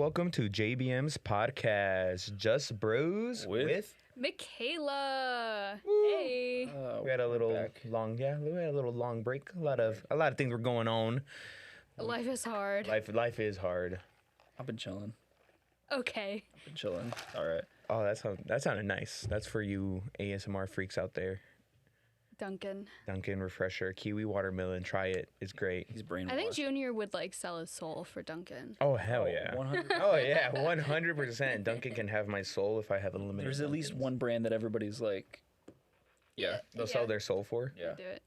Welcome to JBM's podcast, Just Bros with. Michaela. Hey. We had a little back. long, we had a little long break. A lot of things were going on. Life is hard. Life is hard. I've been chilling. Okay. All right. Oh, that sounded nice. That's for you ASMR freaks out there. Duncan. Dunkin' refresher, kiwi watermelon. Try it. It's great. He's brainwashed. I think Junior would sell his soul for Duncan. Oh hell yeah. 100. Oh yeah, 100%. Dunkin' can have my soul if I have unlimited. There's at least one brand that everybody's like, yeah, They'll sell their soul for. yeah. Do it.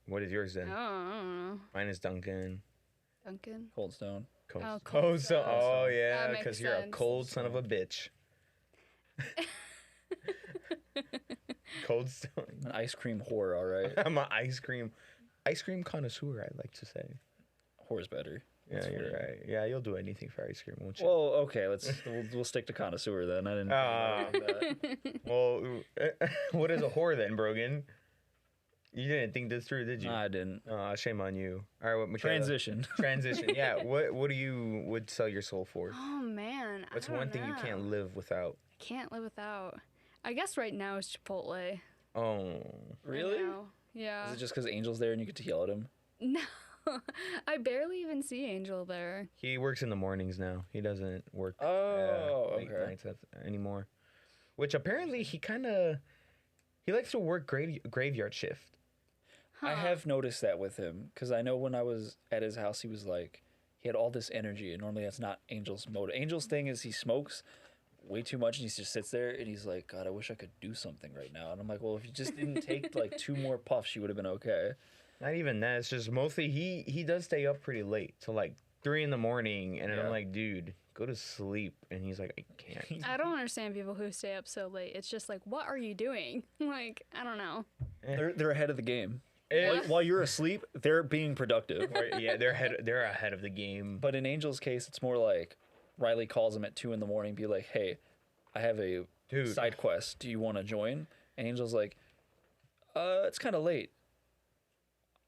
What is yours then? Oh, I don't know. Mine is Dunkin'. Duncan. Cold Stone. Oh, Cold Stone. Oh That yeah, makes because you're a sense. cold son of a bitch. Cold Stone. An ice cream whore, all right. I'm an ice cream connoisseur, I like to say. Whore's better. Yeah, That's you're funny. right. Yeah, you'll do anything for ice cream, won't you? Well, okay, we'll stick to connoisseur then. I didn't. That. Well, what is a whore then, Brogan? You didn't think this through, did you? Nah, I didn't. Shame on you. All right, what Michaela? Transition. Transition. Yeah. What do you would sell your soul for? Oh, man. What's I don't one thing you know. can't live without? I can't live without. I guess right now is Chipotle. Oh. Really? I know. Yeah. Is it just because Angel's there and you get to yell at him? No. I barely even see Angel there. He works in the mornings now. He doesn't work late Okay. nights anymore. Which apparently he likes to work graveyard shift. I have noticed that with him because I know when I was at his house, he was like, he had all this energy, and normally that's not Angel's mode. Angel's thing is he smokes way too much, and he just sits there, and he's like, God, I wish I could do something right now. And I'm like, well, if you just didn't take like 2 more puffs, you would have been okay. Not even that. It's just mostly he does stay up pretty late till like 3 a.m. and then Yeah. I'm like, dude, go to sleep. And he's like, I can't. I don't understand people who stay up so late. It's just like, what are you doing? Like, I don't know. They're ahead of the game. Eh. While you're asleep, they're being productive. Yeah, they're ahead of the game. But in Angel's case, it's more like Riley calls him at 2 a.m, be like, hey, I have a Dude. side quest. Do you want to join? And Angel's like, it's kind of late.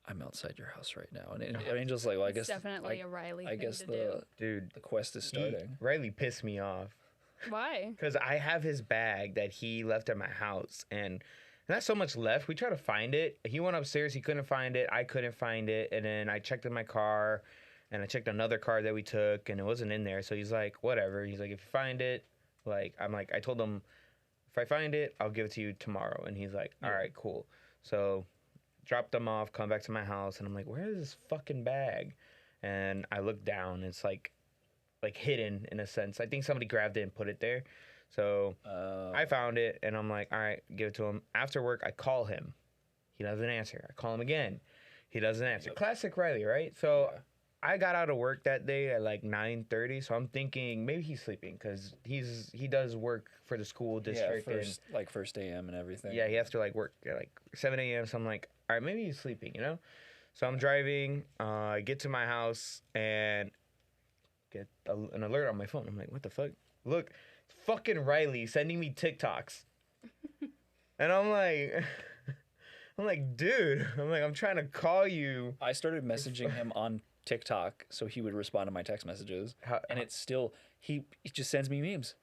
I'm outside your house right now. And Angel's like, well, I guess Definitely a Riley I thing guess to the Dude, the quest is starting. Riley pissed me off. do. Why? Because I have his bag that he left at my house, and not so much left. We tried to find it. He went upstairs. He couldn't find it. I couldn't find it. And then I checked in my car, and I checked another car that we took, and it wasn't in there. So he's like, whatever. He's like, if you find it, I told him, if I find it, I'll give it to you tomorrow. And he's like, all right, cool. So dropped them off, come back to my house, and I'm like, where is this fucking bag? And I look down. It's like hidden in a sense. I think somebody grabbed it and put it there. So I found it, and I'm like, all right, give it to him. After work, I call him. He doesn't answer. I call him again. He doesn't answer. Classic Riley, right? So I got out of work that day at like 9:30. So I'm thinking maybe he's sleeping because he does work for the school Yeah, district. first AM and everything. Yeah, he has to work at like 7 a.m. So I'm like, all right, maybe he's sleeping, So I'm driving. I get to my house and get an alert on my phone. I'm like, what the fuck? Look, fucking Riley sending me TikToks. And I'm like, dude, I'm trying to call you. I started messaging him on TikTok so he would respond to my text messages. And it's still, he just sends me memes.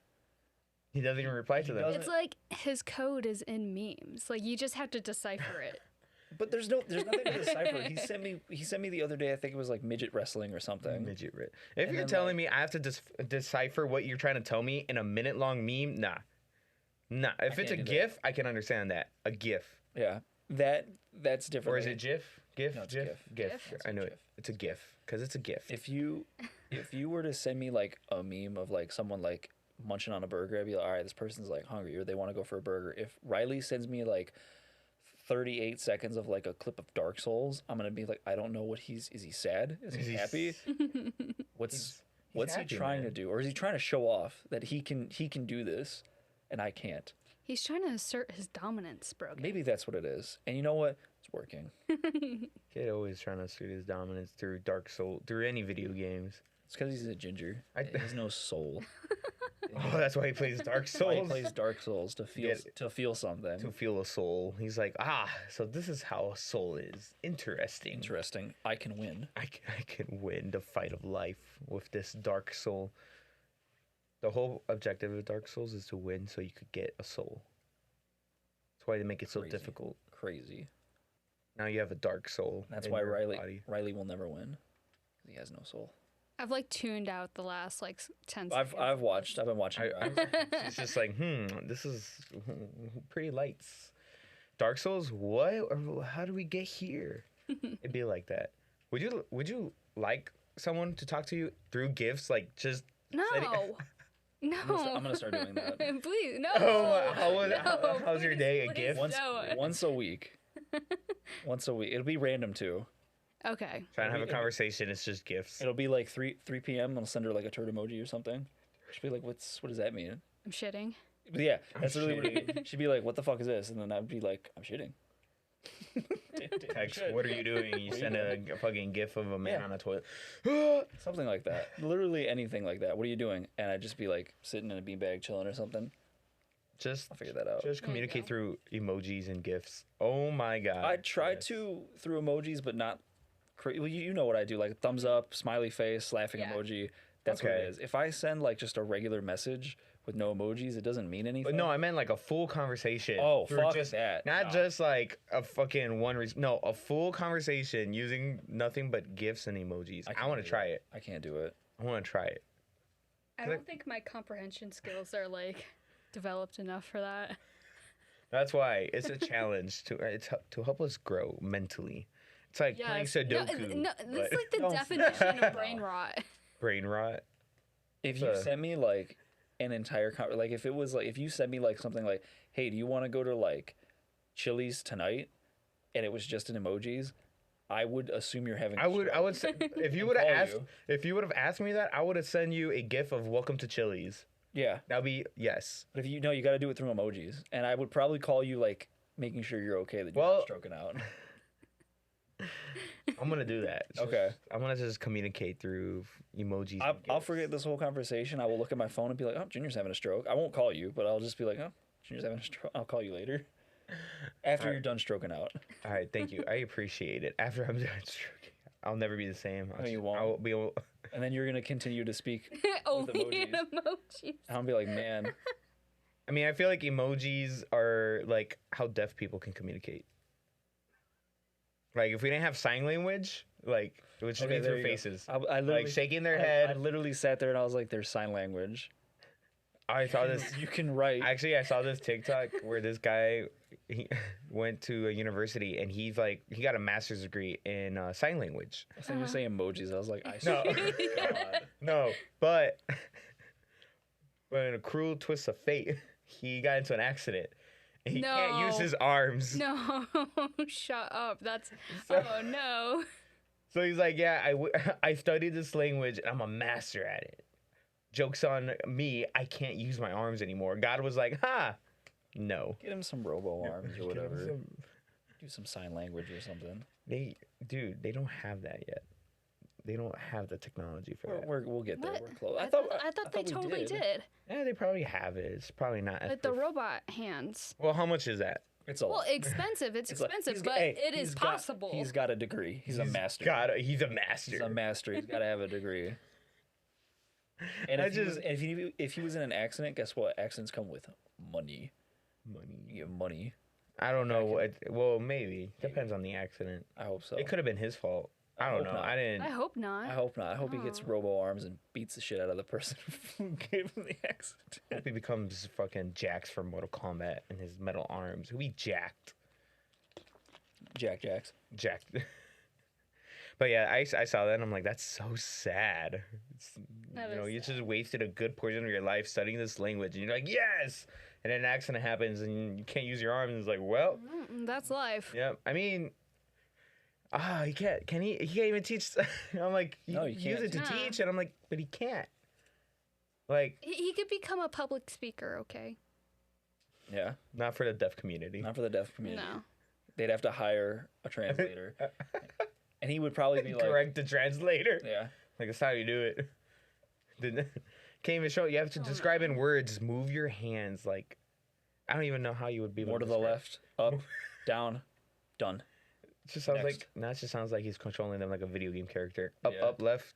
He doesn't even reply to them. doesn't. It's like his code is in memes. Like, you just have to decipher it. But there's nothing to decipher. He sent me the other day, I think it was like midget wrestling or something. Midget writ. If And you're then, telling me I have to decipher what you're trying to tell me in a minute-long meme, nah. If it's a can't do GIF, I can understand that. A GIF. Yeah. That's different. Or is it GIF? GIF? No, it's GIF? GIF. GIF? I knew it. GIF. It's a GIF. Because it's a GIF. If you were to send me like a meme of like someone like munching on a burger, I'd be like, all right, this person's like hungry or they want to go for a burger. If Riley sends me like 38 seconds of like a clip of Dark Souls, I'm gonna be like, I don't know what is he sad? Is he happy? What's he happy, trying man. to do? Or is he trying to show off that he can do this and I can't? He's trying to assert his dominance, bro. Maybe that's what it is. And you know what? It's working. Kid always trying to assert his dominance through Dark Soul, through any video games. It's because he's a ginger. He has no soul. Oh, that's why he plays Dark Why he Souls. plays Dark Souls to feel something. To feel a soul. He's like, so this is how a soul is. Interesting. Interesting. I can win. I can win the fight of life with this Dark Soul. The whole objective of Dark Souls is to win so you could get a soul. That's why they make it so Crazy. difficult. Crazy. Now you have a dark soul. That's in why your Riley body. Riley will never win. He has no soul. I've like tuned out the last like 10 I've seconds. I've been watching. It's just like, this is pretty lights. Dark Souls, what? Or how do we get here? It'd be like that. Would you like someone to talk to you through gifts, like just No. No. I'm gonna start doing that. Please, no. how's your day? A please gift? don't. Once a week. Once a week. It'll be random too. Okay. Trying to have a conversation, it's just gifts. It'll be like 3 p.m. I'll send her like a turd emoji or something. She'll be like, what does that mean? I'm shitting. But yeah, that's literally what it is. She'd be like, what the fuck is this? And then I'd be like, I'm shitting. Text, what are you doing? You send a fucking gif of a man Yeah. on a toilet. Something like that. Literally anything like that. What are you doing? And I'd just be like sitting in a beanbag chilling or something. Just I'll figure that out. Just There you communicate go. through emojis and gifs. Oh my god. I tried Yes. to through emojis, but not. Well, you know what I do, like thumbs up, smiley face, laughing Yeah. emoji. That's what Okay. it is. If I send like just a regular message with no emojis, it doesn't mean anything. But no, I meant like a full conversation. Oh, Through fuck just, that. Not No. just like a fucking no, a full conversation using nothing but gifs and emojis. I can't want to do try that. it. I can't do it. I want to try it. I don't think my comprehension skills are like developed enough for that. That's why it's a challenge to help us grow mentally. It's like playing Sudoku. No, this is but like the Don't- definition of brain rot. brain rot. If you sent me like an entire like if it was like if you sent me like something like, hey, do you want to go to like Chili's tonight, and it was just in emojis, I would assume you're having. I would say, if you would have call asked you. if you would have asked me that, I would have sent you a gif of welcome to Chili's. Yeah, That'd be yes. but if you know, you got to do it through emojis, and I would probably call you like making sure you're okay that you're Well- not stroking out. I'm gonna do that. Okay. I'm gonna just communicate through emojis. and I'll gifs. forget this whole conversation. I will look at my phone and be like, oh, Junior's having a stroke. I won't call you, but I'll just be like, oh, Junior's having a stroke. I'll call you later. After you're done stroking out. All right, thank you. I appreciate it. After I'm done stroking, I'll never be the same. No, you won't. I'll be able, And then you're going to continue to speak. Only in emojis. emojis. And I'll be like, man, I mean, I feel like emojis are like how deaf people can communicate. Like if we didn't have sign language, like it would just Okay, be there through you go. faces, I literally, like shaking their I head. literally sat there and I was like, there's sign language. I saw this. You can write. Actually, I saw this TikTok where this guy he went to a university and he got a master's degree in sign language. I think you're saying emojis. I was like, I No. swear to God. No, but in a cruel twist of fate, he got into an accident. And he can't use No. his arms. No, shut up. That's So- oh no. So he's like, yeah, I studied this language and I'm a master at it. Joke's on me, I can't use my arms anymore. God was like, ha, no. Get him some robo arms or whatever. Some- Do some sign language or something. they don't have that yet. They don't have the technology for that. We'll get there. What? We're close. I thought they we totally did. Yeah, they probably have it. It's probably not. as Like the prof- robot hands. Well, how much is that? It's a Well, lot. expensive. It's like- expensive, he's- but hey, it is he's got- possible. He's got a degree. He's a master. He's a master. He's a master. He's got to have a degree. And I if, just- if he was in an accident, guess what? Accidents come with money. Money. You get money. I don't know. Well, maybe. Depends on the accident. I hope so. It could have been his fault. I don't hope know. not. I didn't. I hope not. I hope not. I hope he gets robo arms and beats the shit out of the person who gave him the accident. hope he becomes fucking Jax from Mortal Kombat and his metal arms. Who be jacked. Jacks. Jacked. But yeah, I saw that and I'm like, that's so sad. That You know, is you just wasted a good portion of your life studying this language and you're like, yes! And then an accident happens and you can't use your arms and it's like, well, That's life. yeah. I mean, he can't. Can he? He can't even teach. I'm like, No, you use can't. it to No. teach, and I'm like, but he can't. Like, He could become a public speaker, okay? Yeah. not for the deaf community. Not for the deaf community. No. They'd have to hire a translator. And he would probably be like, Correct the translator. yeah. Like that's how you do it. Didn't can't even show. You have to describe in words. Move your hands. Like, I don't even know how you would be able More to the describe- left, up, down, done. It just sounds Next. like. Now it just sounds like he's controlling them like a video game character. Up, Yeah. up, left,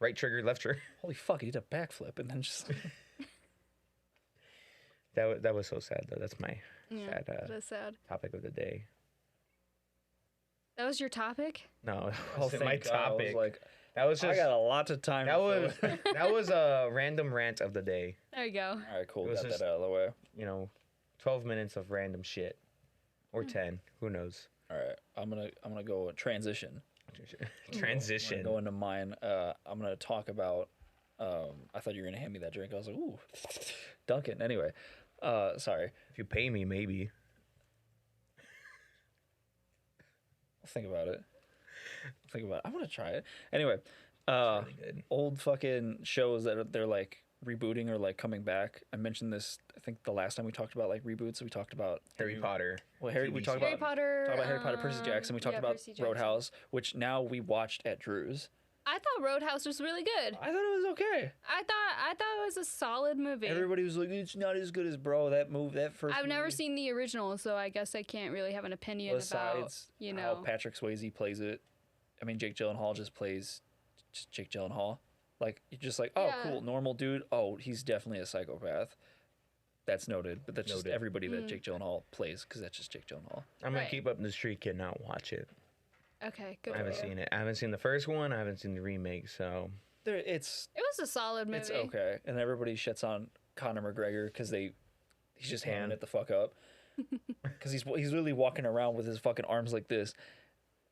right trigger, left trigger. Holy fuck, he did a backflip and then just. That was so sad though. That's my Yeah, sad that's sad. topic of the day. That was your topic? No, that Oh, wasn't my thank God. I was topic. like, That was I just got a lot of time. that to was fill in. that was a random rant of the day. There you go. All right, cool. It was Got just- that out of the way. 12 minutes of random shit, or 10. Who knows? All right, I'm gonna go transition. Transition. I'm gonna go into mine. I'm gonna talk about. I thought you were gonna hand me that drink. I was like, ooh, Duncan. Anyway, sorry. If you pay me, maybe. I'll think about it. I want to try it. Anyway, Really good. old fucking shows that they're like rebooting or like coming back. I mentioned this. I think the last time we talked about like reboots, we talked about the Harry new- Potter. Well, Harry. We TV talked Harry about Potter. Harry Potter, Percy Jackson. We talked yeah, about Percy Jackson. Roadhouse, which now we watched at Drew's. I thought Roadhouse was really good. I thought it was okay. I thought it was a solid movie. Everybody was like, "It's not as good as Bro." That first. I've never movie. seen the original, so I guess I can't really have an opinion about, Besides you how know. Patrick Swayze plays it. I mean, Jake Gyllenhaal just plays just Jake Gyllenhaal. Like you're just like, oh, Yeah. cool, normal dude. Oh, he's definitely a psychopath. That's noted, but that's just Noted. everybody that Jake Gyllenhaal plays because that's just Jake Gyllenhaal. I'm gonna Right. keep up the streak and not watch it. Okay, good. I haven't for you. seen it. I haven't seen the first one. I haven't seen the remake. So It's It was a solid movie. it's okay, and everybody shits on Conor McGregor because he's just hamming Yeah. it the fuck up because he's literally walking around with his fucking arms like this.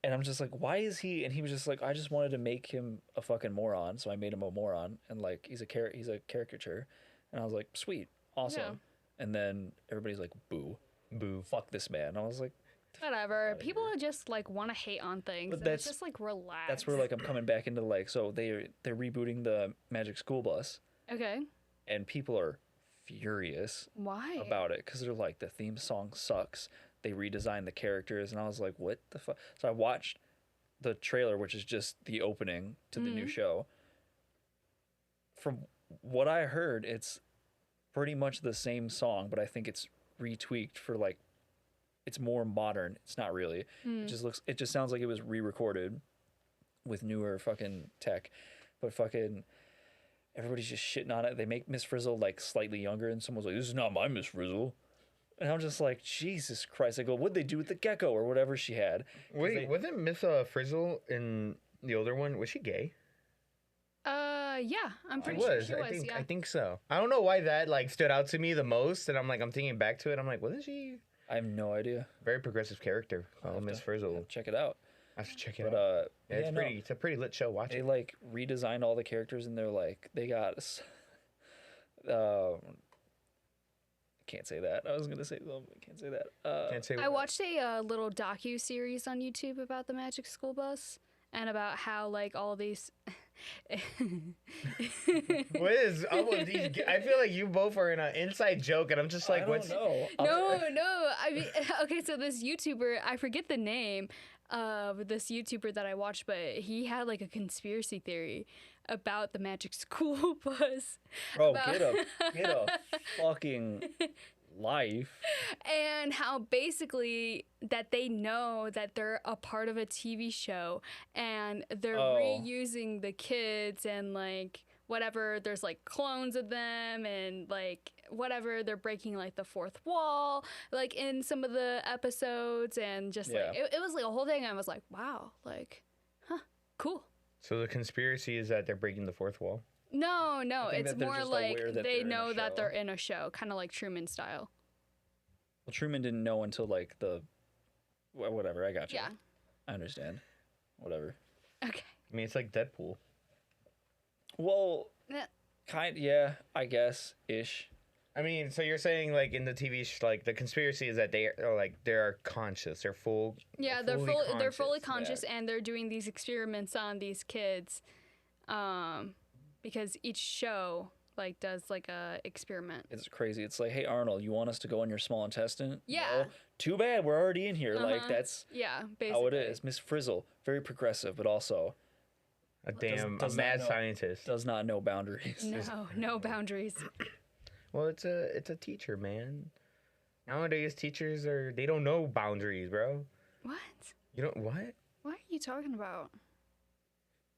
And I'm just like, why is he? And he was just like, I just wanted to make him a fucking moron, so I made him a moron, and like he's a caricature, and I was like, sweet, awesome. And then everybody's like, boo, boo. fuck this man. I was like, Whatever. People just like want to hate on things. But And it's that's- just like relax. that's where like I'm coming back into like, so they're rebooting the Magic School Bus, Okay. and people are furious Why? about it because they're like, the theme song sucks. They redesigned the characters, and I was like, what the fuck? So I watched the trailer, which is just the opening to the new show. From what I heard, it's pretty much the same song, but I think it's retweaked for like, it's more modern. It's not really. It just sounds like it was re-recorded with newer fucking tech, but fucking everybody's just shitting on it. They make Miss Frizzle like slightly younger, and someone's like, "This is not my Miss Frizzle," and I'm just like, Jesus Christ! I go, what'd they do with the gecko or whatever she had? Wait, wasn't Miss Frizzle in the older one? Was she gay? Yeah, I'm She pretty was. sure she was. I Yeah. think so. I don't know why that like stood out to me the most, and I'm thinking back to it. I'm like, wasn't she I have no idea. very progressive character? I'll Oh, have Miss to- I'll check it out. I have to check it But out. Yeah, it's yeah, no. pretty. It's a pretty lit show. Watch They it. like redesigned all the characters, and they're like, they got. Can't say that. I was gonna say something. I can't say that. Can't say. I what. watched a little docu series on YouTube about the Magic School Bus and about how like all these. What is up with these? I feel like you both are in an inside joke, and I'm just like, I what's? don't know. No. I mean, okay, so this YouTuber, I forget the name of this YouTuber that I watched, but he had like a conspiracy theory about the Magic School Bus. Bro, about- get a fucking life. And how basically that they know that they're a part of a TV show and they're Oh. reusing the kids and like whatever, there's like clones of them and like whatever, they're breaking like the fourth wall like in some of the episodes and just like Yeah. it was like a whole thing. I was like, wow, like, huh, cool. So the conspiracy is that they're breaking the fourth wall. No, think it's that they're more just like aware that they they're in a know that show. they're in a show, kind of like Truman style. Well, Truman didn't know until like whatever. I got you. Yeah. I understand. Whatever. Okay. I mean, it's like Deadpool. Well, Yeah. yeah, I guess ish. I mean, so you're saying like in the TV, like the conspiracy is that they are like they're conscious, they're full. Yeah, they're fully conscious and they're doing these experiments on these kids, because each show like does like a experiment. It's crazy. It's like, hey Arnold, you want us to go in your small intestine? Yeah. No? Too bad. We're already in here. Like Uh-huh. that's Yeah, basically. how it is. Miss Frizzle, very progressive, but also A damn does a not mad know. scientist. does not know boundaries. No boundaries. Well, it's a teacher, man. Nowadays, teachers they don't know boundaries, bro. What? You don't what? What are you talking about?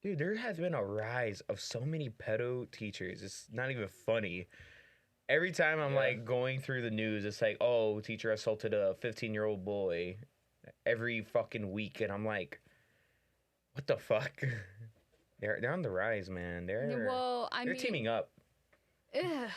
Dude, there has been a rise of so many pedo teachers. It's not even funny. Every time I'm Yeah. like going through the news, it's like, oh, teacher assaulted a 15-year-old boy every fucking week, and I'm like, what the fuck? They're on the rise, man. Well, I They're mean, teaming up. ugh.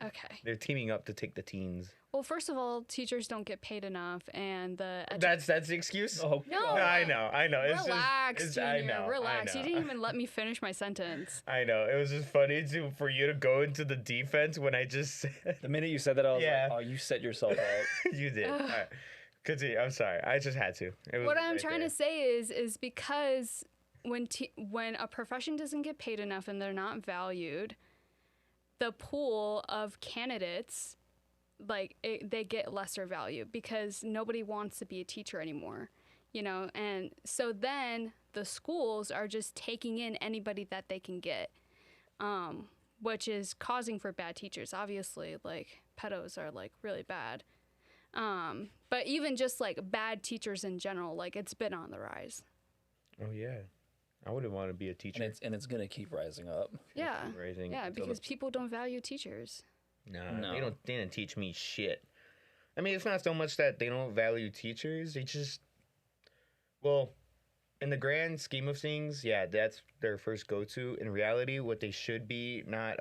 Okay. They're teaming up to take the teens. Well, first of all, teachers don't get paid enough, and the That's the excuse. Oh, No. God. I know. It's relax, just, Junior. I know. Relax. I You know. didn't even let me finish my sentence. I know. It was just funny for you to go into the defense when I just said The minute you said that, I was Yeah. like, oh, you set yourself up. you did. All Ugh. right. Continue. I'm sorry. I just had to. It was What I'm right trying there. to say is because when a profession doesn't get paid enough and they're not valued, the pool of candidates they get lesser value because nobody wants to be a teacher anymore, and so then the schools are just taking in anybody that they can get, which is causing for bad teachers. Obviously, like pedos are like really bad, but even just like bad teachers in general, like it's been on the rise. Oh yeah. I wouldn't want to be a teacher. And it's going to keep rising up. Yeah, Raising yeah, until because people don't value teachers. Nah, No. they didn't teach me shit. I mean, it's not so much that they don't value teachers. They just, well, in the grand scheme of things, yeah, that's their first go-to. In reality, what they should be, not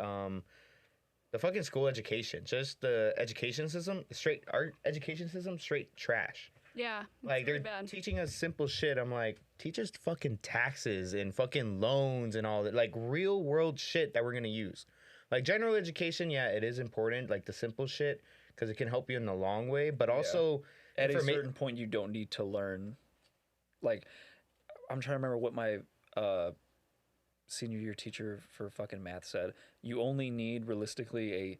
the fucking school education, just the education system, our education system, straight trash. Yeah, it's Like they're really bad. teaching us simple shit. I'm like, teach us fucking taxes and fucking loans and all that, like real world shit that we're gonna use. Like general education, yeah, it is important, like the simple shit, because it can help you in the long way. But also, At a certain point, you don't need to learn. Like, I'm trying to remember what my senior year teacher for fucking math said. You only need realistically a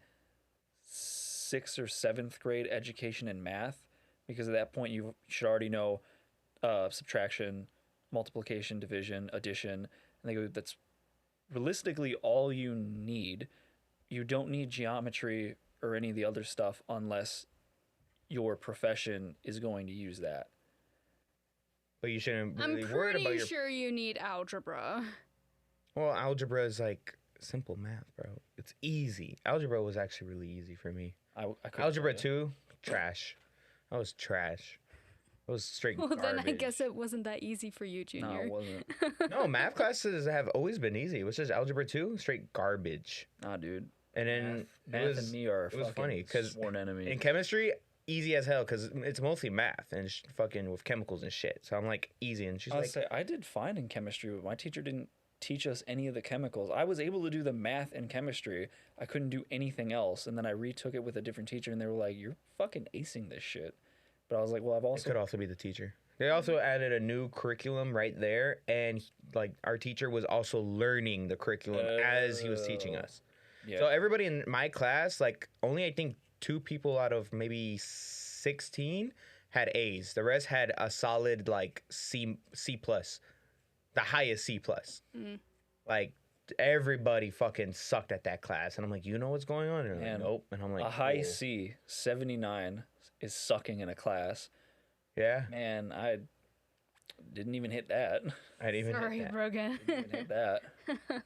6th or 7th grade education in math, because at that point you should already know subtraction, multiplication, division, addition. And they go, that's realistically all you need. You don't need geometry or any of the other stuff unless your profession is going to use that. but you shouldn't I'm really worry about pretty your. sure you need algebra. Well, algebra is like simple math, bro. It's easy. Algebra was actually really easy for me. I couldn't Algebra tell you. 2, trash. I was trash. I was straight Well, garbage. then I guess it wasn't that easy for you, No, Junior. it wasn't. No, math classes have always been easy. It was just algebra 2, straight garbage. Nah, dude. And then Math and me are it was fucking funny 'cause sworn enemies. in chemistry, easy as hell because it's mostly math and fucking with chemicals and shit. So I'm like, easy. And she's I like, would say I did fine in chemistry, but my teacher didn't teach us any of the chemicals. I was able to do the math and chemistry. I couldn't do anything else. And then I retook it with a different teacher, and they were like, "You're fucking acing this shit." But I was like, "Well, I've it also could also be the teacher. They also added a new curriculum right there. And like our teacher was also learning the curriculum as he was teaching Oh. us. yeah." So everybody in my class, like only I think 2 people out of maybe 16 had A's. The rest had a solid like C plus, the highest C plus. Like everybody fucking sucked at that class, and I'm like, you know what's going on? And they're like, Man, nope. And I'm like, a high cool. C, 79, is sucking in a class. Yeah, Man, I didn't even hit that. I didn't even Sorry, hit that. Brogan. Didn't hit that.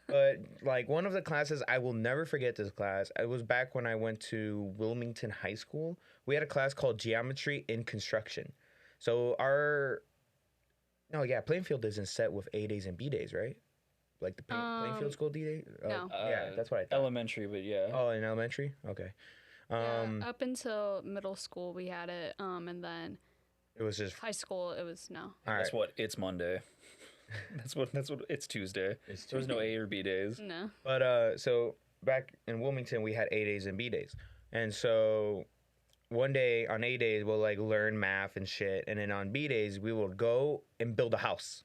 But like one of the classes, I will never forget this class. It was back when I went to Wilmington High School. We had a class called Geometry in Construction. So playing field isn't set with A days and B days, right? Like the playing field school D day? no. Yeah, that's what I thought. Elementary, but yeah. Oh, in elementary? Okay. Yeah, up until middle school we had it, and then It was just high school it was no. all right. That's what it's Monday. that's what it's Tuesday. There was no A or B days. No. But so back in Wilmington, we had A days and B days, and so one day on A days we'll like learn math and shit, and then on B days we will go and build a house,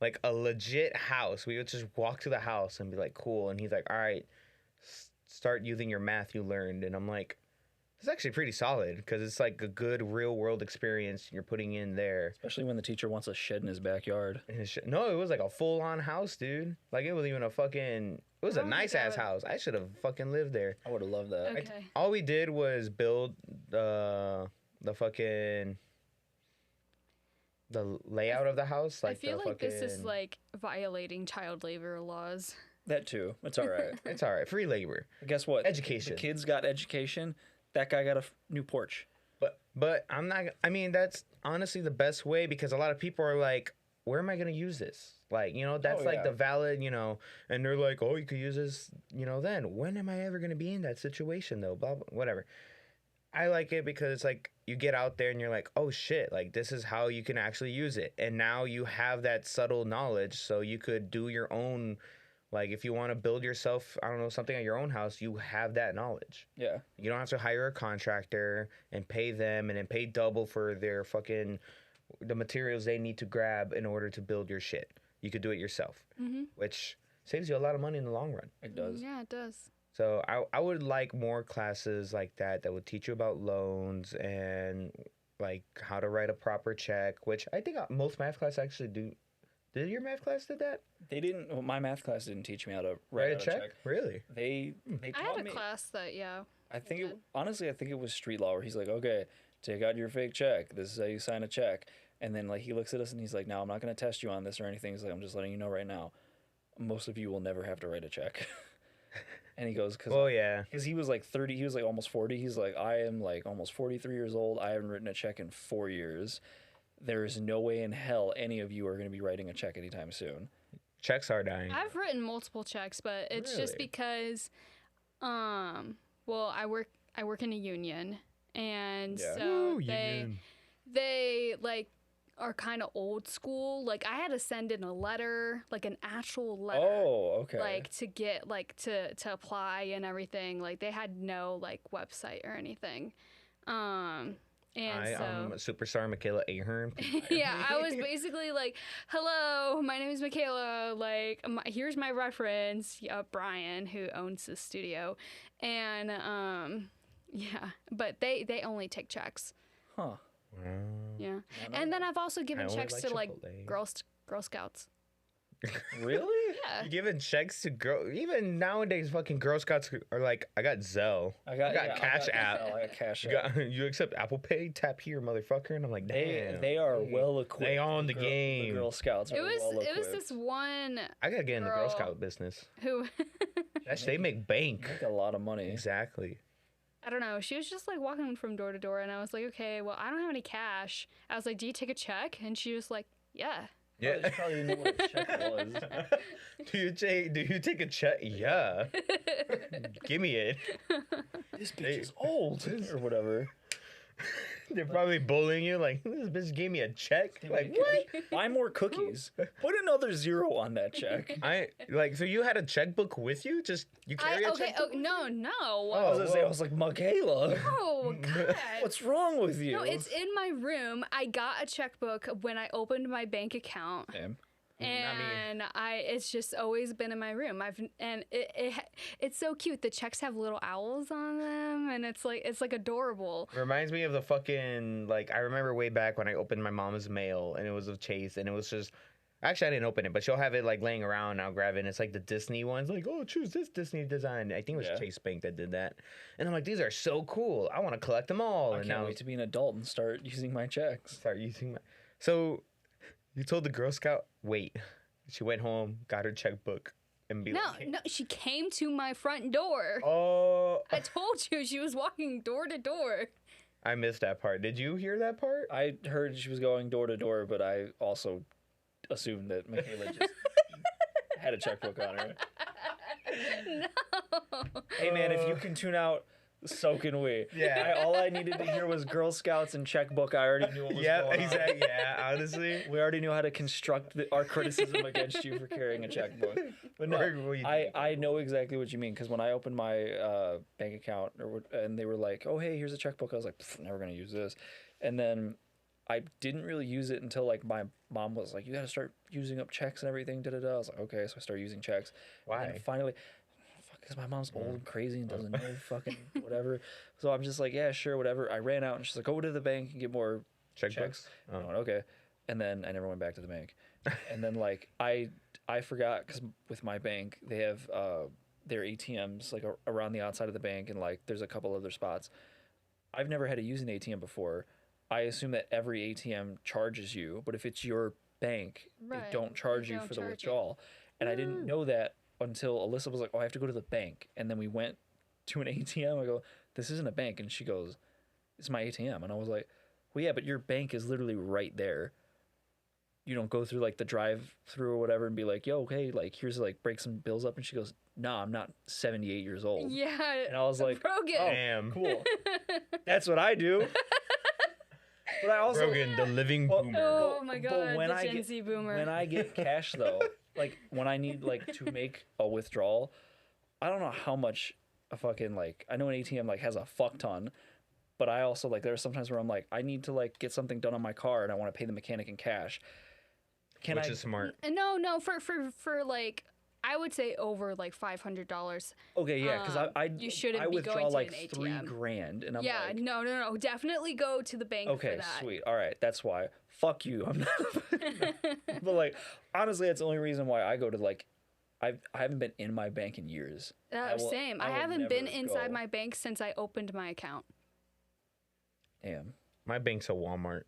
like a legit house. We would just walk to the house and be like, cool, and he's like, all right, start using your math you learned, and I'm like, it's actually pretty solid because it's like a good real world experience you're putting in there. Especially when the teacher wants a shed in his backyard. And no, it was like a full on house, dude. Like it was even it was a Oh my nice ass God. house. I should have fucking lived there. I would have loved that. Okay. All we did was build the fucking the layout of the house. Like I feel the like this is fucking- like violating child labor laws. That too. It's all right. It's all right. Free labor. But guess what? Education. The kids got education. That guy got a new porch. But I'm not. I mean, that's honestly the best way because a lot of people are like, "Where am I going to use this?" Like, that's like yeah. the valid, and they're like, "Oh, you could use this, then." When am I ever going to be in that situation though? Blah, blah, whatever. I like it because it's like you get out there and you're like, "Oh shit, like this is how you can actually use it." And now you have that subtle knowledge so you could do your own, like if you want to build yourself, I don't know, something at your own house, you have that knowledge. Yeah. You don't have to hire a contractor and pay them and then pay double for their fucking the materials they need to grab in order to build your shit. You could do it yourself, which saves you a lot of money in the long run. It does. Yeah, it does. So I would like more classes like that would teach you about loans and like how to write a proper check, which I think most math classes actually do. Did your math class did that? They didn't. Well, my math class didn't teach me how to Write out a check? Really? They I taught had a me. class that, yeah. I think did. it, honestly, I think it was street law where he's like, okay, take out your fake check. This is how you sign a check. And then like he looks at us and he's like, no, I'm not going to test you on this or anything. He's like, I'm just letting you know right now. Most of you will never have to write a check. And he goes, Oh yeah. because he was like 30, he was like almost 40. He's like, I am like almost 43 years old. I haven't written a check in 4 years. There is no way in hell any of you are going to be writing a check anytime soon. Checks are dying. I've written multiple checks, but it's just Really? because, well, I work in a union, and Yeah. so Woo, they union. they like are kind of old school. Like I had to send in a letter, like an actual letter. Oh, okay. Like to get like to apply and everything. Like they had no like website or anything. And I so superstar Michaela Ahern. yeah, I was basically like, "Hello, my name is Michaela. Like, here's my reference, Brian, who owns the studio." And yeah, but they only take checks. Huh. Yeah, and then I've also given only checks like to like Chipotle. Girl Scouts. Really? Yeah, You giving checks to even nowadays fucking Girl Scouts are like, I got Zelle. I got Cash App. I got Cash You App. you accept Apple Pay? Tap here, motherfucker. And I'm like, damn. They are well equipped. They on the The game. Girl Scouts are it was well it was equipped. this one I gotta get in the Girl Girl. Scout business. who They make bank. Make a lot of money. Exactly. I don't know. She was just like walking from door to door, and I was like, "Okay, well, I don't have any cash." I was like, "Do you take a check?" And she was like, "Yeah." Yeah. She probably didn't know what a check was. Do you take a check? Yeah. Give me it. This bitch is old. Or whatever. They're probably bullying you like, this bitch gave me a check. Like, what? Buy more cookies. Put another zero on that check. So you had a checkbook with you? Just you carry a Okay. checkbook? Oh no, no. I was gonna say, I was like, Michaela, Oh God. what's wrong with you? No, it's in my room. I got a checkbook when I opened my bank account, Damn. and it's just always been in my room. It's so cute. The checks have little owls on them, and it's like adorable. Reminds me of the fucking, like, I remember way back when I opened my mom's mail and it was of Chase and it was just, actually I didn't open it, but she'll have it like laying around and I'll grab it and it's like the Disney ones, like, oh, choose this Disney design. I think it was Yeah. Chase Bank that did that. And I'm like, these are so cool. I want to collect them all. I And can't now wait to be an adult and start using my checks. start using my. So you told the Girl Scout, wait. She went home, got her checkbook, and be No, like, no, she came to my front door. oh, I told you she was walking door to door. I missed that part. Did you hear that part? I heard she was going door to door, but I also assumed that Michaela just had a checkbook on her. No. Hey man, if you can tune out, so can we. Yeah. All I needed to hear was Girl Scouts and checkbook. I already knew what was Yeah, going on. exactly. Yeah, honestly. We already knew how to construct our criticism against you for carrying a checkbook. But no, Or what you I know exactly what you mean, because when I opened my bank account and they were like, "Oh hey, here's a checkbook," I was like, "Never gonna use this," and then I didn't really use it until like my mom was like, "You gotta start using up checks and everything." Da da da. I was like, "Okay," so I started using checks. Why? And finally, because my mom's old and crazy and doesn't know fucking whatever. So I'm just like, yeah, sure, whatever. I ran out and she's like, go to the bank and get more Checkbooks? checks. Oh. I went, okay. And then I never went back to the bank. And then like I forgot, because with my bank they have their ATMs like around the outside of the bank, and like there's a couple other spots. I've never had to use an ATM before. I assume that every ATM charges you, but if it's your bank, they Right, don't charge they you don't for the charge you. withdrawal. And I didn't know that until Alyssa was like, "Oh, I have to go to the bank." And then we went to an ATM. I go, "This isn't a bank." And she goes, "It's my ATM." And I was like, "Well, yeah, but your bank is literally right there. You don't go through like the drive through or whatever and be like, yo, okay, like here's like break some bills up." And she goes, "No, I'm not 78 years old." Yeah. And I was like, Rogan. "Oh, Damn. cool. That's what I do." But I also Rogan, the living Well, boomer. Oh my but god, when the I Gen get- Z boomer. when I get cash though, like when I need like to make a withdrawal, I don't know how much a fucking like I know an ATM like has a fuck ton, but I also like there are sometimes where I'm like I need to like get something done on my car and I want to pay the mechanic in cash. Can Which I? is smart. No, for like I would say over like $500. Okay, yeah, because I you shouldn't I be withdraw going to like an $3 ATM. grand and I'm Yeah, like, no. Definitely go to the bank for okay, that. sweet, all right, that's why. Fuck you, I'm not. But like honestly, that's the only reason why I go to like I haven't been in my bank in years. Same. I will haven't been never inside go. my bank since I opened my account. Damn. My bank's a Walmart.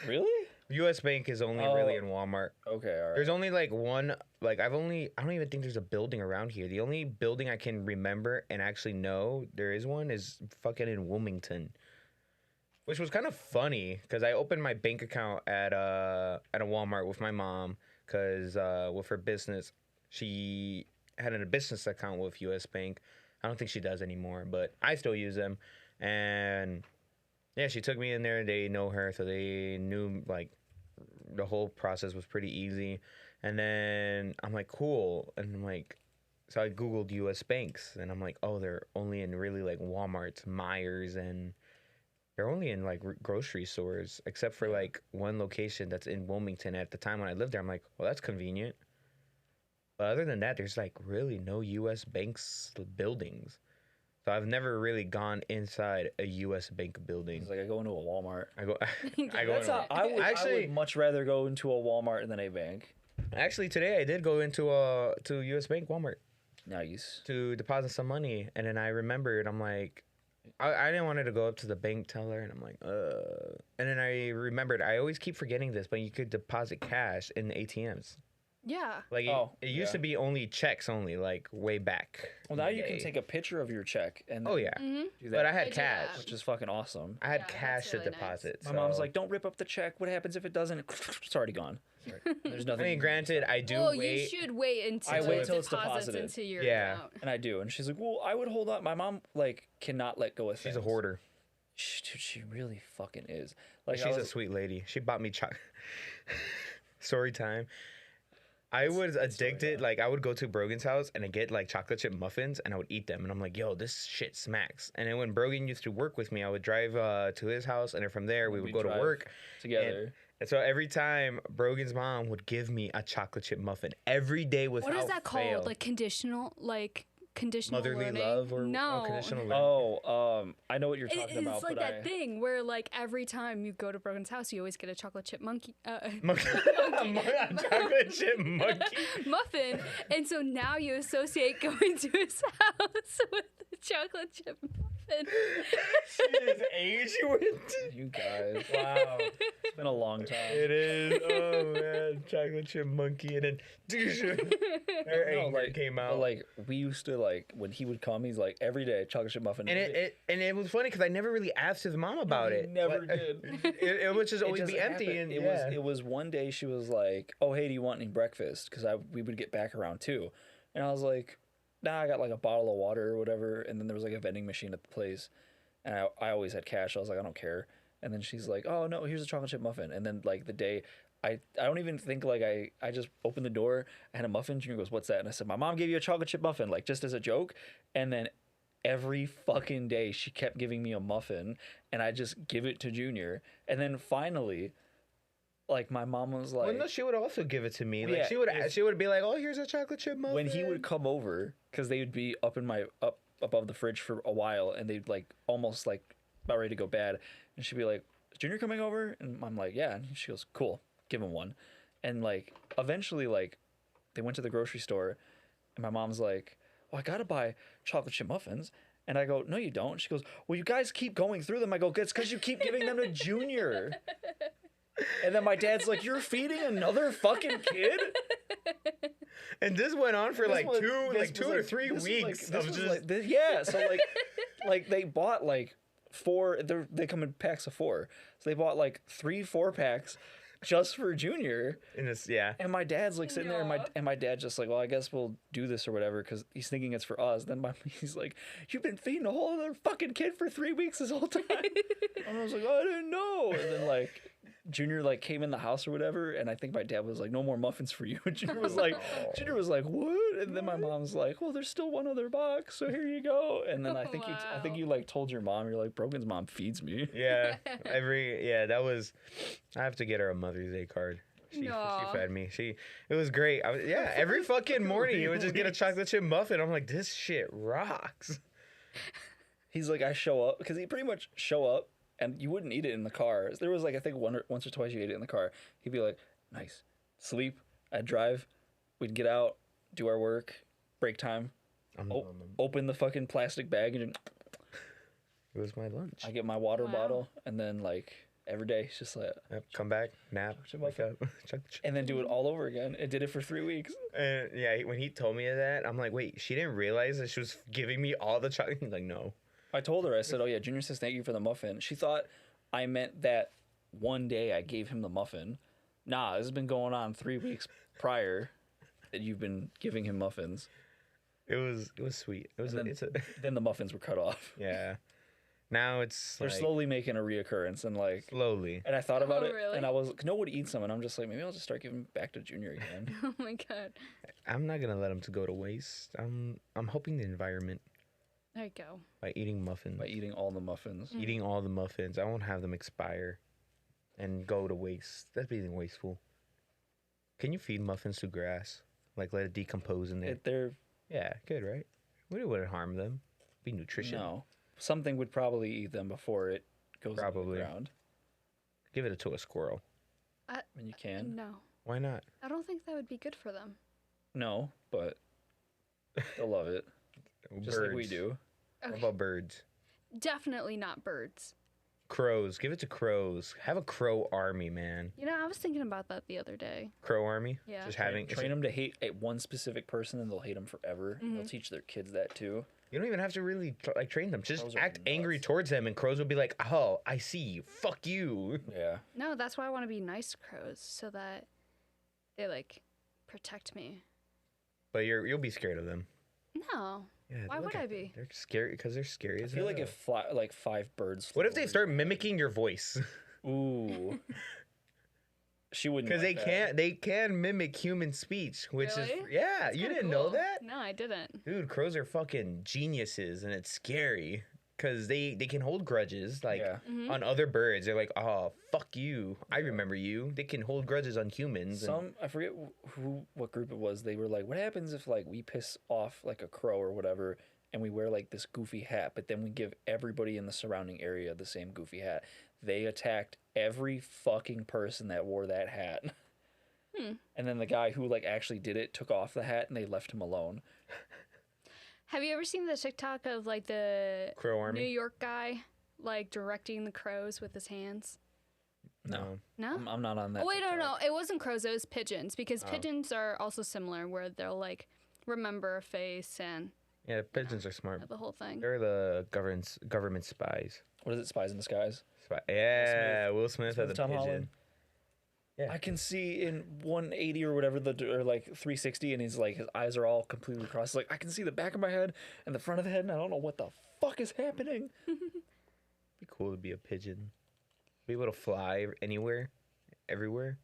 Really? U.S. Bank is only really in Walmart. Okay, all right. There's only like one, like I don't even think there's a building around here. The only building I can remember and actually know there is one is fucking in Wilmington. Which was kind of funny because I opened my bank account at a Walmart with my mom because with her business, she had a business account with U.S. Bank. I don't think she does anymore, but I still use them. And yeah, she took me in there. They know her, so they knew like the whole process was pretty easy. And then I'm like, cool. And I'm like, so I Googled U.S. banks, and I'm like, oh, they're only in really like Walmart's, Myers, and they're only in like grocery stores, except for like one location that's in Wilmington. At the time when I lived there, I'm like, well, that's convenient. But other than that, there's like really no U.S. banks buildings. So I've never really gone inside a U.S. bank building. It's like I go into a Walmart. I go, That's into how I would Actually- much rather go into a Walmart than a bank. Actually, today I did go into to U.S. Bank Walmart Nice. to deposit some money, and then I remembered, I'm like, I didn't want to go up to the bank teller, and I'm like, and then I remembered, I always keep forgetting this, but you could deposit cash in the ATMs. Yeah. Like it used to be only checks only, like way back. Well, in now the you can day. take a picture of your check and Oh yeah, do that, but I had I do cash. that. which is fucking awesome. I had Yeah, cash that's to really nice. deposit. My mom's so- like, "Don't rip up the check. What happens if it doesn't?" It's already gone. There's I nothing. mean, granted, I do Well, you wait. should wait until I wait it till it's deposits deposited. into your Yeah. account. And I do, and she's like, "Well, I would hold on." My mom like cannot let go of things. She's a hoarder. Dude, she really fucking is. Like She's a sweet lady. She bought me Story time. I was addicted. Like I would go to Brogan's house and I get like chocolate chip muffins and I would eat them and I'm like, yo, this shit smacks. And then when Brogan used to work with me, I would drive to his house and then from there we would go to drive work together. And so every time Brogan's mom would give me a chocolate chip muffin every day without What is that fail. called? Like conditional Motherly learning? love or no. unconditional learning? Oh, I know what you're It- talking it's about, like but that thing where like every time you go to Brogan's house, you always get a chocolate chip monkey A chocolate chip monkey. muffin, and so now you associate going to his house with the chocolate chip muffin. His age went. you guys, Wow. it's been a long time. It is. Oh man, chocolate chip monkey, and then her No, anger like, came but, out. like we used to like when he would come, he's like every day chocolate chip muffin. And it was funny because I never really asked his mom about he it. never Like, did. It would just It always just be empty, happened. and It was one day she was like, "Oh hey, do you want any breakfast?" Because we would get back around 2, and I was like, "Nah, I got like a bottle of water or whatever." And then there was like a vending machine at the place, and I always had cash. I was like, "I don't care." And then she's like, "Oh no, here's a chocolate chip muffin." And then like the day. I don't even think like I just opened the door, I had a muffin. Junior goes, "What's that?" And I said, "My mom gave you a chocolate chip muffin," like just as a joke. And then every fucking day she kept giving me a muffin and I just give it to Junior. And then finally, like my mom was like, well, no, she would also give it to me. Like Yeah, she would be like, "Oh, here's a chocolate chip muffin." when he would come over, because they would be up above the fridge for a while and they'd like almost like about ready to go bad. And she'd be like, "Is Junior coming over?" And I'm like, "Yeah." And she goes, "Cool, give him one." And like eventually like they went to the grocery store and my mom's like, "Oh, I gotta buy chocolate chip muffins." And I go, no, you don't. She goes, well, you guys keep going through them. I go, it's because you keep giving them to Junior. And then my dad's like, you're feeding another fucking kid? And this went on for like was- two this to was 3 this was weeks. this of was just, yeah, so like they bought like 4. They come in packs of 4, so they bought like 3 4-packs just for Junior. in this, yeah. And my dad's like sitting there, Aw. and my dad's just like, well, I guess we'll do this or whatever, because he's thinking it's for us. Then he's like, you've been feeding a whole other fucking kid for 3 weeks this whole time. And I was like, I didn't know. And then like Junior like came in the house or whatever, and I think my dad was like, no more muffins for you. And Junior was like, what? And then my mom's like, well, there's still one other box, so here you go. And then I think Wow. you like told your mom, you're like, Brogan's mom feeds me. Yeah, that was. I have to get her a Mother's Day card. She Aw. fed me. It was great. Every fucking morning you would just get a weeks. chocolate chip muffin. I'm like, this shit rocks. He's like, I show up, because he pretty much show up, and you wouldn't eat it in the car. There was like, I think once or twice you ate it in the car. He'd be like, nice, sleep. I'd drive. We'd get out, do our work, break time, open the fucking plastic bag, and It was my lunch. I get my water Wow. bottle, and then like every day, it's just like, Yep, come back, nap, chip wake up, chocolate chip. and then do it all over again. It did it for 3 weeks. And yeah, when he told me that, I'm like, wait, she didn't realize that she was giving me all the chocolate. He's like, no. I told her, I said, oh yeah, Junior says thank you for the muffin. She thought I meant that one day I gave him the muffin. Nah, this has been going on 3 weeks prior that you've been giving him muffins. It was sweet. It was. And then- It's a Then the muffins were cut off. yeah. Now it's They're like, slowly making a reoccurrence, and like, slowly. and I thought about Oh, it, really? and I was, no one eats them, and I'm just like, maybe I'll just start giving back to Junior again. Oh my god. I'm not gonna let them to go to waste. I'm helping the environment There you go. by eating muffins. By eating all the muffins. Eating all the muffins. I won't have them expire and go to waste. That's being wasteful. Can you feed muffins to grass? Like let it decompose in there? They're Yeah, good, right? It wouldn't harm them. Be nutrition. no, something would probably eat them before it goes into Probably. the ground. Give it to a squirrel. And you can. No. Why not? I don't think that would be good for them. No, but they'll love it. Just like we do. What about birds? Definitely not birds. Crows. Give it to crows. Have a crow army, man. You know, I was thinking about that the other day. Crow army. Yeah. Just having. Train them to hate one specific person, and they'll hate them forever. Mm-hmm. They'll teach their kids that too. You don't even have to really train them. Just Crows are act angry nuts. towards them, and crows will be like, "Oh, I see you. Fuck you." Yeah. No, that's why I want to be nice to crows so that they like protect me. But you'll be scared of them. No. Yeah. Why look would at I be? them. They're scary because they're scary I as feel like hell. if 5 birds. What if flew they over start your mimicking your voice? head- Ooh. She wouldn't. Because like that. they can mimic human speech, which is Really? yeah. That's You kinda didn't know cool. that, No, I didn't. dude. Crows are fucking geniuses, and it's scary because they can hold grudges like Yeah. on other birds. They're like, oh fuck you, I remember you. They can hold grudges on humans. and- I forget what group it was. They were like, what happens if like we piss off like a crow or whatever, and we wear like this goofy hat, but then we give everybody in the surrounding area the same goofy hat. They attacked every fucking person that wore that hat. And then the guy who like actually did it took off the hat, and they left him alone. Have you ever seen the TikTok of like the Crow army? New York guy like directing the crows with his hands? No, No? I'm not on that. Oh, wait, no, TikTok. no. It wasn't crows, it was pigeons because Oh. pigeons are also similar where they'll like remember a face and Yeah, pigeons are smart. the whole thing. They're the government spies. What is it? Spies in Disguise. Yeah, Will Smith as a Tom pigeon. Holland. Yeah. I can see in 180 or whatever or like 360, and he's like his eyes are all completely crossed. Like I can see the back of my head and the front of the head, and I don't know what the fuck is happening. Be cool to be a pigeon. Be able to fly anywhere, everywhere.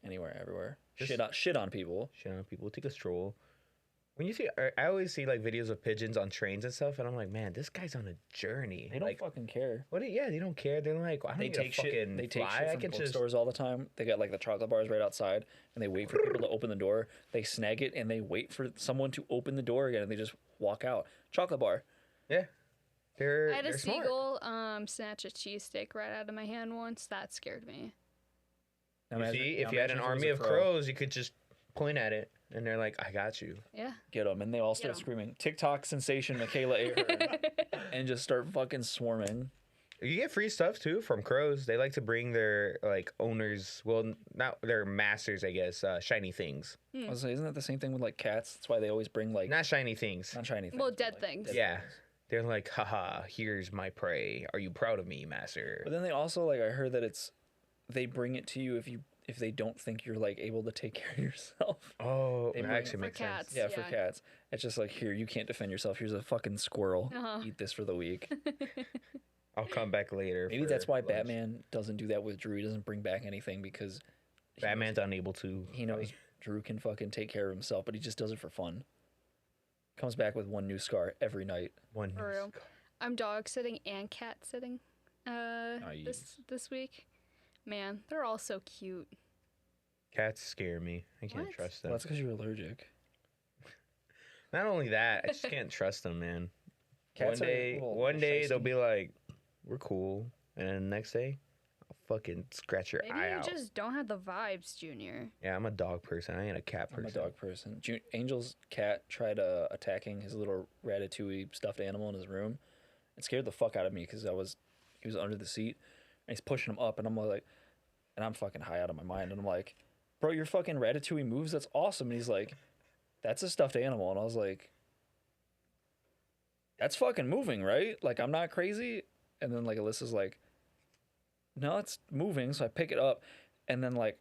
Anywhere, everywhere. Just- Shit on people. Shit on people. Take a stroll. When you see, I always see like videos of pigeons on trains and stuff, and I'm like, man, this guy's on a journey. They don't like, fucking care. yeah, they don't care. They're like, I don't They need to take fucking shit. They take fly. shit I from can just bookstores all the time. They got like the chocolate bars right outside, and they wait for people to open the door. They snag it, and they wait for someone to open the door again, and they just walk out. Chocolate bar. yeah. They're I had a they're smart. seagull snatch a cheesesteak right out of my hand once. That scared me. You see, if you had an army of crows, crows, you could just point at it, and they're like, "I got you." Yeah. Get them, and they all start 'em. screaming TikTok sensation Michaela Ahern, and just start fucking swarming. You get free stuff too from crows. They like to bring their like owners, well, not their masters, I guess, shiny things. I was like, isn't that the same thing with like cats? That's why they always bring like Not shiny things. not shiny things. Well, but, dead like, things. Yeah. They're like, haha, here's my prey. Are you proud of me, master? But then they also like I heard that they bring it to you if they don't think you're like able to take care of yourself. Oh, They that bring it actually for makes cats. sense. Yeah, for cats. It's just like here, you can't defend yourself. Here's a fucking squirrel. Uh-huh. Eat this for the week. I'll come back later. Maybe for that's why lunch. Batman doesn't do that with Drew. He doesn't bring back anything because Batman's unable to. he knows Drew can fucking take care of himself, but he just does it for fun. Comes back with one new scar every night. One. For real. I'm dog sitting and cat sitting Nice. this week. Man, they're all so cute. Cats scare me. I can't What? trust Well, them. that's because you're allergic. Not only that, I just can't trust them, man. Cats one are day, little one day they'll shiesty. be like, "We're cool," and then the next day, I'll fucking scratch your Maybe eye you out. just don't have the vibes, Junior. Yeah, I'm a dog person. I ain't a cat person. I'm a dog person. Angel's cat tried attacking his little ratatouille stuffed animal in his room. It scared the fuck out of me because he was under the seat and he's pushing him up and I'm fucking high out of my mind and I'm like, bro, your fucking ratatouille moves. That's awesome. And he's like, that's a stuffed animal. And I was like, that's fucking moving, right? Like, I'm not crazy. And then like Alyssa's like, no, it's moving. So I pick it up and then like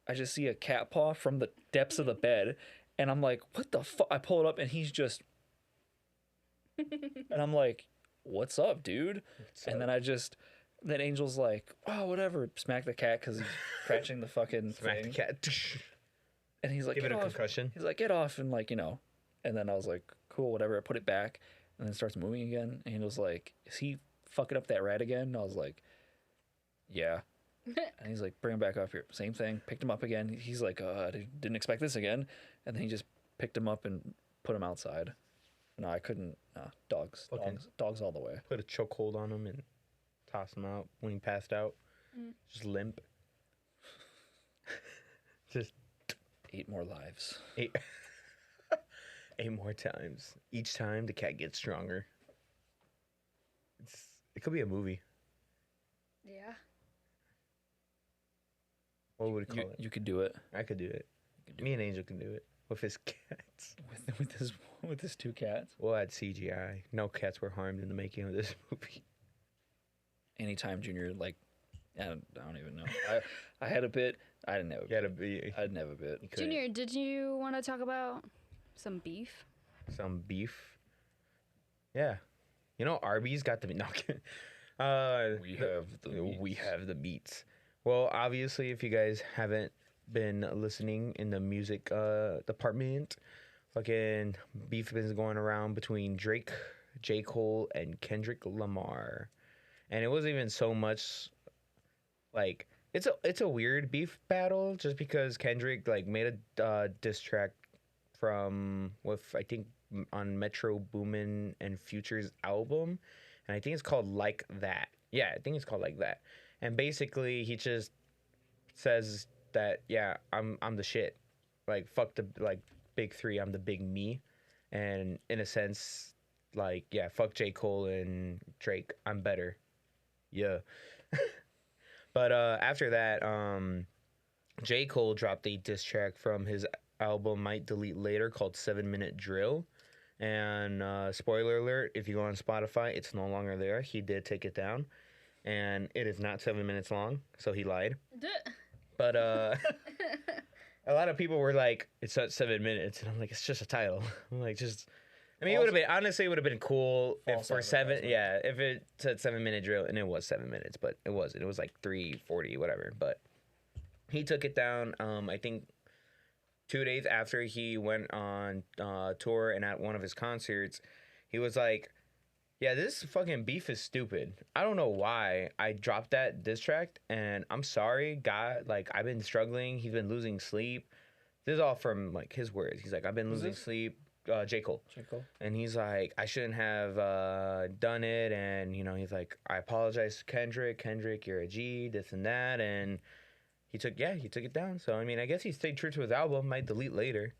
I just see a cat paw from the depths of the bed and I'm like, what the fuck? I pull it up and he's just and I'm like, what's up, dude? And then then Angel's like, oh, whatever. Smack the cat because he's scratching the fucking Smack the thing. cat. And he's like, Give it get a off. concussion. He's like, get off. And like, and then I was like, cool, whatever. I put it back and then it starts moving again. And Angel's like, is he fucking up that rat again? And I was like, yeah. And he's like, bring him back up here. Same thing. Picked him up again. He's like, I didn't expect this again. And then he just picked him up and put him outside. No, I couldn't. Dogs. Okay. Dogs all the way. Put a chokehold on him and toss him out when he passed out. Just limp. Just 8 more lives. 8 more times. Each time the cat gets stronger. It could be a movie. Yeah. What would we call it? You could do it. I could do it. You could do Me and Angel can do it with his cats. with his 2 cats. We'll add CGI. No cats were harmed in the making of this movie. Anytime Junior like, I don't even know. I had a bit. I didn't have a Gotta bit. be I didn't have a bit. Junior, did you want to talk about some beef? some beef. Yeah, you know Arby's got the no. I'm kidding. We have the we meats. have the beats. Well, obviously, if you guys haven't been listening in the music department, fucking beef has been going around between Drake, J. Cole, and Kendrick Lamar, and it wasn't even so much like it's a weird beef battle just because Kendrick like made a diss track with I think on Metro Boomin and Future's album, and I think it's called Like That. Yeah, I think it's called Like That. And basically, he just says that yeah, I'm the shit. Like fuck the like big three. I'm the big me, and in a sense, like yeah, fuck J. Cole and Drake. I'm better. Yeah. But after that, J. Cole dropped a diss track from his album Might Delete Later called 7 Minute Drill. And spoiler alert, if you go on Spotify, it's no longer there. He did take it down. And it is not 7 minutes long, so he lied. But a lot of people were like, it's not 7 minutes. And I'm like, it's just a title. I'm like, just... I mean, it would have been, honestly, it would have been cool if for if it said 7 minute drill, and it was 7 minutes, but it wasn't. It was like 3:40, whatever. But he took it down, I think 2 days after he went on tour and at one of his concerts, he was like, yeah, this fucking beef is stupid. I don't know why I dropped that diss track, and I'm sorry, God, like, I've been struggling. He's been losing sleep. This is all from, like, his words. He's like, I've been losing sleep. J. Cole. And he's like, I shouldn't have done it. And, he's like, I apologize to Kendrick. Kendrick, you're a G, this and that. And He took it down. So I mean, I guess he stayed true to his album. Might delete later.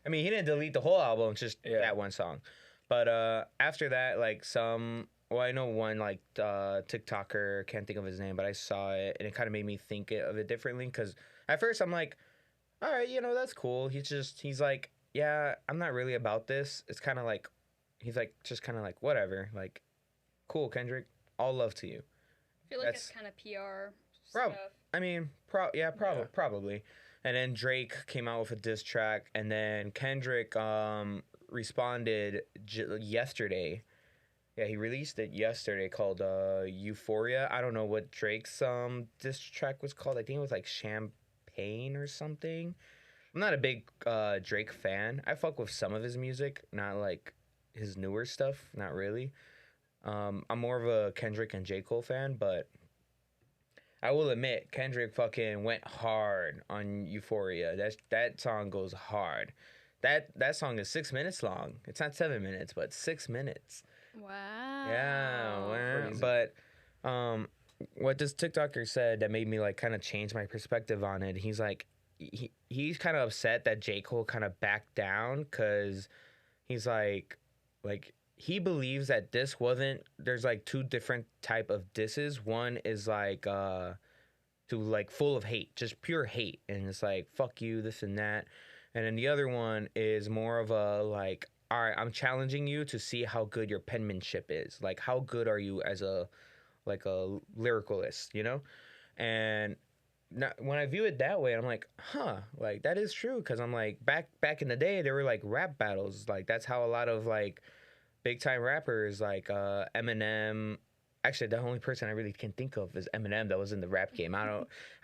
I mean, he didn't delete the whole album, just that one song. But after that, like I know one like TikToker, can't think of his name, but I saw it and it kind of made me think of it differently. Because at first I'm like, all right, that's cool. He's like, yeah, I'm not really about this. It's kind of like, he's like, just kind of like, whatever. Like, cool, Kendrick. All love to you. I feel like that's kind of PR stuff. I mean, probably. And then Drake came out with a diss track, and then Kendrick responded yesterday. Yeah, he released it yesterday called Euphoria. I don't know what Drake's diss track was called. I think it was like Champagne or something. I'm not a big Drake fan. I fuck with some of his music, not like his newer stuff, not really. I'm more of a Kendrick and J. Cole fan, but I will admit, Kendrick fucking went hard on Euphoria. That song goes hard. That song is 6 minutes long. It's not 7 minutes, but 6 minutes. Wow. Yeah, wow. But what this TikToker said that made me like kind of change my perspective on it. He's like, he's kind of upset that J. Cole kind of backed down because he's like he believes that this wasn't. There's like two different type of disses. One is like to like full of hate, just pure hate, and it's like fuck you, this and that. And then the other one is more of a like, all right, I'm challenging you to see how good your penmanship is. Like, how good are you as a lyricalist, And now, when I view it that way, I'm like, huh, like that is true. Because I'm like, back in the day, there were like rap battles. Like that's how a lot of like big time rappers like Eminem. Actually, the only person I really can think of is Eminem that was in the rap game. I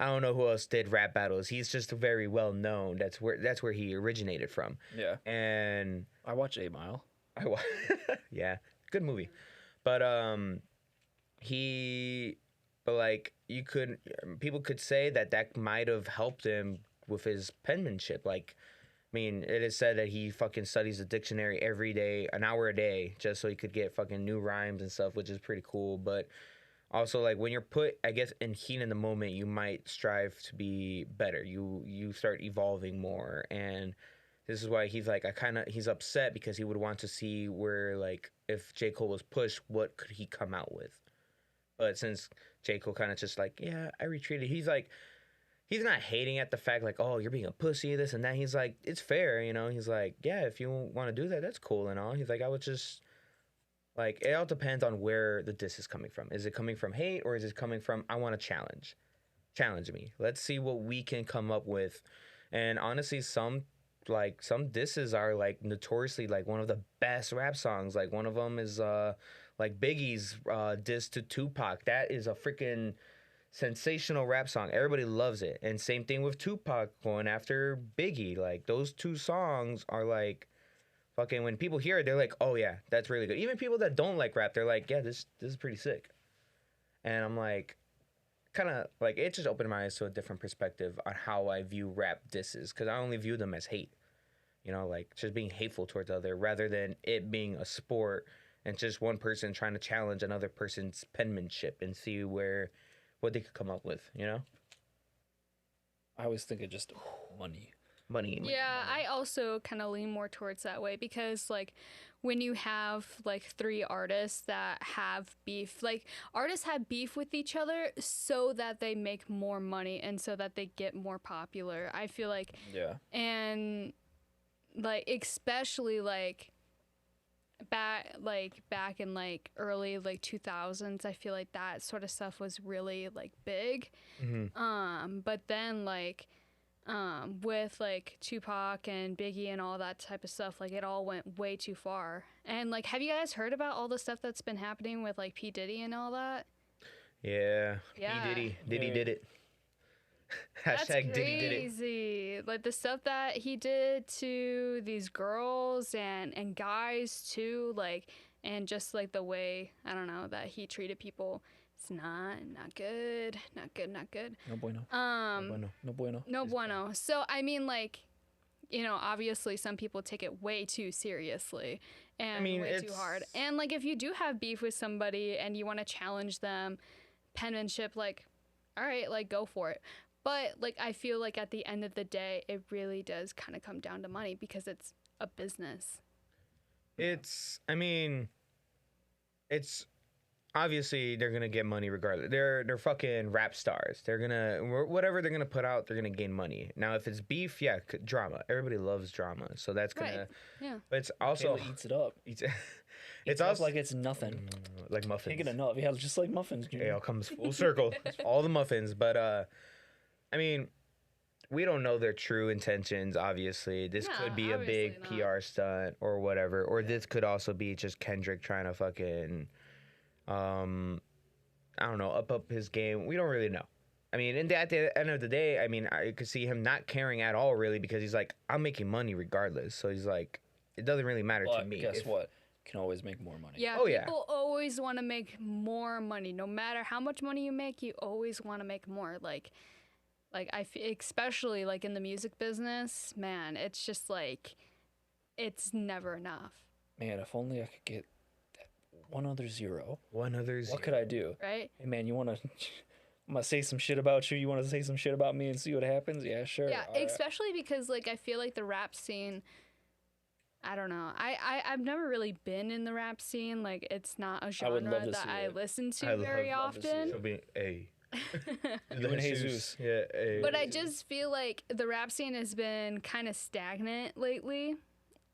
don't know who else did rap battles. He's just very well known. That's where he originated from. Yeah. And I watch 8 Mile. Yeah, good movie. But people could say that might have helped him with his penmanship. Like, I mean, it is said that he fucking studies the dictionary every day, an hour a day, just so he could get fucking new rhymes and stuff, which is pretty cool. But also, like, when you're put, I guess, in heat in the moment, you might strive to be better. You start evolving more. And this is why he's like, he's upset because he would want to see where, like, if J. Cole was pushed, what could he come out with? But since J. Cole kind of just like, yeah, I retreated, he's like, he's not hating at the fact like, oh, you're being a pussy, this and that. He's like, it's fair, He's like, yeah, if you want to do that, that's cool and all. He's like, I would just, like, it all depends on where the diss is coming from. Is it coming from hate or is it coming from, I want to challenge? Challenge me. Let's see what we can come up with. And honestly, some disses are, like, notoriously, like, one of the best rap songs. Like, one of them is, like, Biggie's diss to Tupac. That is a freaking sensational rap song. Everybody loves it. And same thing with Tupac going after Biggie. Like, those two songs are like fucking, when people hear it, they're like, oh yeah, that's really good. Even people that don't like rap, they're like, yeah, this is pretty sick. And I'm like, kind of like, it just opened my eyes to a different perspective on how I view rap disses, because I only view them as hate, like just being hateful towards the other, rather than it being a sport and just one person trying to challenge another person's penmanship and see what they could come up with, I always think of just money. Yeah, I also kind of lean more towards that way because, like, when you have, like, 3 artists that have beef, like, artists have beef with each other so that they make more money and so that they get more popular. I feel like, yeah. And, like, especially, like, back in like early like 2000s, I feel like that sort of stuff was really like big. Mm-hmm. But then like with like Tupac and Biggie and all that type of stuff, like it all went way too far. And like, have you guys heard about all the stuff that's been happening with like P. Diddy and all that? Yeah. P. Diddy did it. That's Hashtag crazy. Diddy did it. Like the stuff that he did to these girls and guys too, like, and just like the way, I don't know, that he treated people. It's not good. Not good. No bueno. No bueno. So I mean, like, obviously some people take it way too seriously and way too hard. And like, if you do have beef with somebody and you want to challenge them, penmanship, like, all right, like go for it. But like I feel like at the end of the day, it really does kind of come down to money because it's a business. I mean, it's obviously they're gonna get money regardless. They're fucking rap stars. They're gonna whatever they're gonna put out, they're gonna gain money. Now, if it's beef, yeah, drama. Everybody loves drama, so that's gonna. Right. Yeah. But it's also Kayla eats it up. it's It's also like it's nothing. like muffins. Can't get enough. Yeah, just like muffins. It all comes full circle. All the muffins, but I mean, we don't know their true intentions. Obviously, this No, could be a big obviously not. PR stunt or whatever, or this could also be just Kendrick trying to fucking, I don't know, up his game. We don't really know. I mean, and at the end of the day, I mean, I could see him not caring at all, really, because he's like, I'm making money regardless. So he's like, it doesn't really matter to But me. guess if- what? You can always make more money. Yeah, Oh, yeah. people always want to make more money. No matter how much money you make, you always want to make more. Like especially like in the music business, man, it's just like, it's never enough, Man, if only I could get that one other zero. One other What could I do? right? Hey, man, you want to... I'm going to say some shit about you. You want to say some shit about me and see what happens? Yeah, sure. Yeah, All right. especially because like I feel like the rap scene, I don't know. I've never really been in the rap scene. Like it's not a I would genre love to that see I it. listen to I very love to see often. She'll be a. You and Jesus. Yeah, hey. But I just feel like the rap scene has been kind of stagnant lately.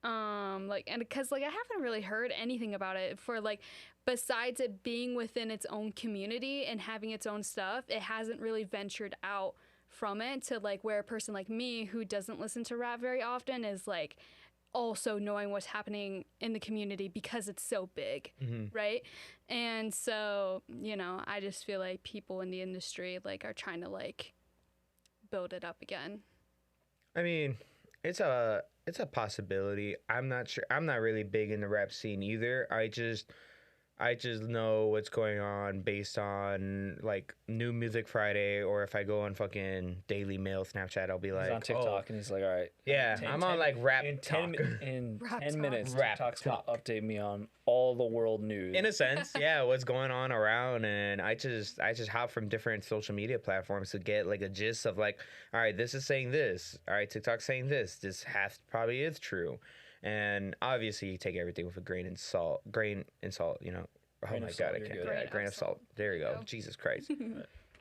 Like, and because like I haven't really heard anything about it for like, besides it being within its own community and having its own stuff, it hasn't really ventured out from it to like where a person like me who doesn't listen to rap very often is like also knowing what's happening in the community because it's so big, right? And so, you know, I just feel like people in the industry like are trying to like build it up again. I mean, it's a possibility. I'm not sure. I'm not really big in the rap scene either. I just know what's going on based on like New Music Friday, or if I go on fucking Daily Mail Snapchat, I'll be like, He's on TikTok oh, and he's like, all right. yeah, I'm on like rap in talk. 10, in Rap 10 talk. minutes, Rap TikTok's going to talk. update me on all the world news. In a sense, yeah, what's going on around, and I just hop from different social media platforms to get like a gist of like, all right, this is saying this, all right, TikTok's saying this probably is true, and obviously you take everything with a grain and salt, you know. Oh Grain my of god, salt, I you're can't. good. Yeah, grain of salt. There you go. Jesus Christ.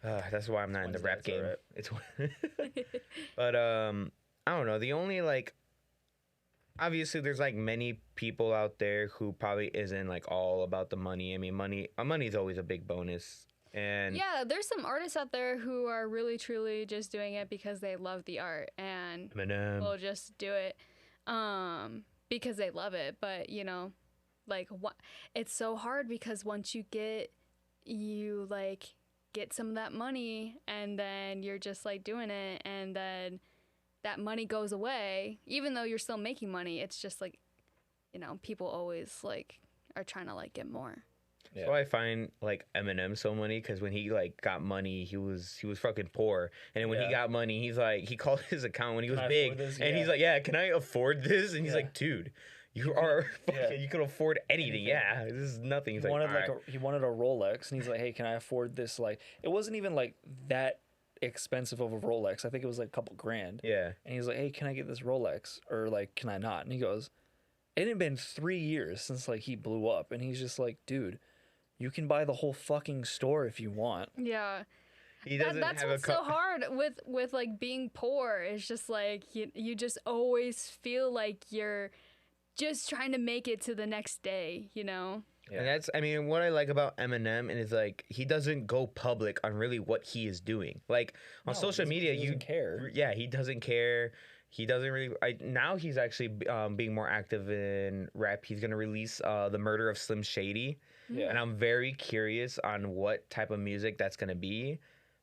That's why I'm not in the rap Wednesday, game. it's It's but I don't know. The only like obviously there's like many people out there who probably isn't like all about the money. I mean, money's always a big bonus. And Yeah, there's some artists out there who are really truly just doing it because they love the art and Eminem. will just do it because they love it. But you know, like what? It's so hard because once you get some of that money and then you're just like doing it and then that money goes away, even though you're still making money. It's just like, you know, people always like are trying to like get more. Yeah. So I find like Eminem so funny because when he like got money, he was fucking poor, and then when he Yeah. got money, he's like he called his account when he was I big, afford this? and he's Yeah. like, yeah, can I afford this? And he's Yeah. like, dude, you are fucking, Yeah. you can afford anything. Anything. Yeah, this is nothing. He's He like, wanted all like right. he wanted a Rolex, and he's like, "Hey, can I afford this?" Like, it wasn't even like that expensive of a Rolex. I think it was like a couple grand. Yeah, And he's like, "Hey, can I get this Rolex?" Or like, "Can I not?" And he goes, "It had been 3 years since like he blew up," and he's just like, "Dude, you can buy the whole fucking store if you want." Yeah. he doesn't That's have what's a so hard with like being poor. It's just like you just always feel like you're just trying to make it to the next day, you know? Yeah. And that's, I mean, what I like about Eminem is like he doesn't go public on really what he is doing. Like on No, social he media, doesn't care. Yeah, he doesn't care. He doesn't really. Now he's actually being more active in rap. He's gonna release the Murder of Slim Shady, Yeah. and I'm very curious on what type of music that's gonna be,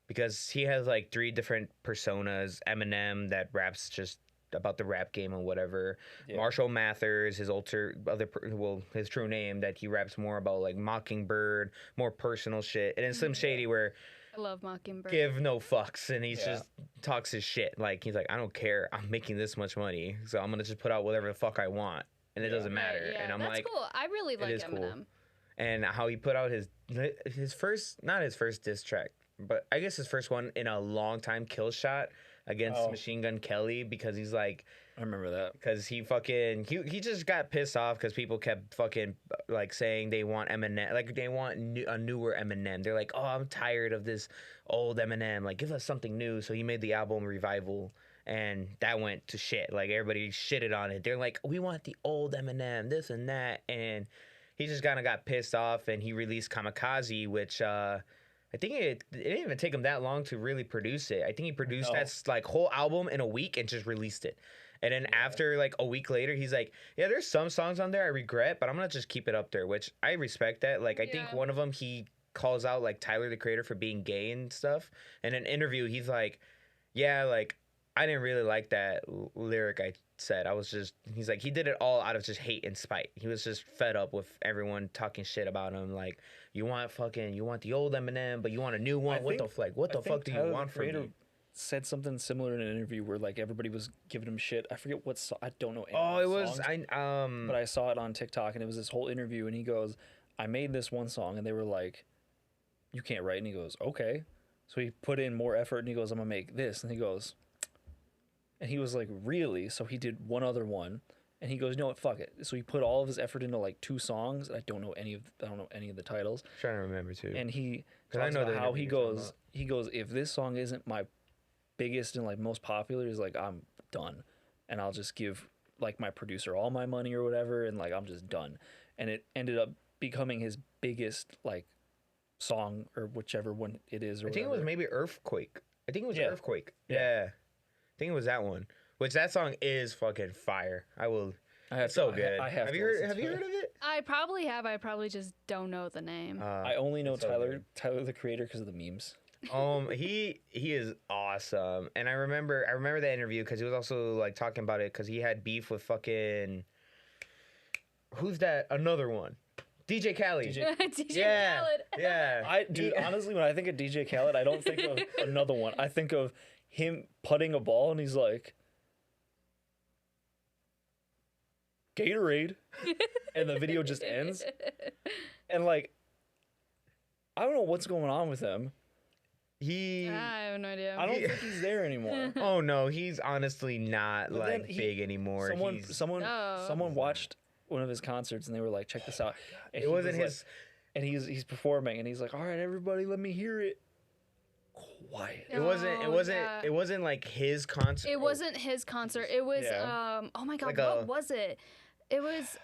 because he has like 3 different personas. Eminem that raps just about the rap game and whatever. Yeah. Marshall Mathers, his true name, that he raps more about like Mockingbird, more personal shit, and then Slim Shady where I love Mockingbird. give no fucks, and he's Yeah. just talks his shit. Like he's like, I don't care, I'm making this much money, so I'm gonna just put out whatever the fuck I want, and it doesn't Right, matter. yeah, And I'm that's like, cool. I really like is cool. Eminem. and how he put out his first, not his first diss track, but I guess his first one in a long time, kill shot against Machine Gun Kelly, because he's like, I remember that. because he just got pissed off because people kept fucking like saying they want Eminem, like they want a newer Eminem. They're like, oh, I'm tired of this old Eminem. Like, give us something new. So he made the album Revival, and that went to shit. Like, everybody shitted on it. They're like, we want the old Eminem, this and that, and he just kind of got pissed off, and he released Kamikaze, which I think it didn't even take him that long to really produce it. I think he produced that like whole album in a week and just released it. And then after like a week later, he's like, yeah, there's some songs on there I regret, but I'm gonna just keep it up there, which I respect that. Like, I think one of them, he calls out like Tyler the Creator for being gay and stuff. In an interview, he's like, yeah, like, I didn't really like that lyric I said. He's like, he did it all out of just hate and spite. He was just fed up with everyone talking shit about him. Like, you want the old Eminem, but you want a new one. What the fuck do you want from me? Said something similar in an interview where like everybody was giving him shit. I forget what song. I don't know. But I saw it on TikTok, and it was this whole interview, and he goes, I made this one song, and they were like, you can't write. And he goes, okay. So he put in more effort, and he goes, I'm gonna make this. And he goes, and he was like, really? So he did one other one, and he goes, you know what, fuck it. So he put all of his effort into like 2 songs. I don't know any of the titles. I'm trying to remember too. And he talks about how he goes, if this song isn't my biggest and like most popular, is like, I'm done, and I'll just give like my producer all my money or whatever, and like I'm just done. And it ended up becoming his biggest like song, or whichever one it is. Or I think it was maybe Earthquake. I think it was Earthquake. Yeah. I think it was that one. Which that song is fucking fire. It's so good. Have you heard of it? I probably have. I probably just don't know the name. I only know Tyler the Creator because of the memes. He is awesome, and I remember that interview because he was also like talking about it because he had beef with fucking, who's that? Another one, DJ Khaled. DJ Khaled. Yeah. Dude, honestly, when I think of DJ Khaled, I don't think of another one. I think of him putting a ball, and he's like, Gatorade, and the video just ends, and like, I don't know what's going on with him. I have no idea. I don't think he's there anymore. Oh no, he's honestly not like big anymore. Someone watched one of his concerts, and they were like, "Check this out." And it wasn't his. And he's performing, and he's like, "All right, everybody, let me hear it." Quiet. It wasn't like his concert. It wasn't his concert. It was oh my god, what was it? It was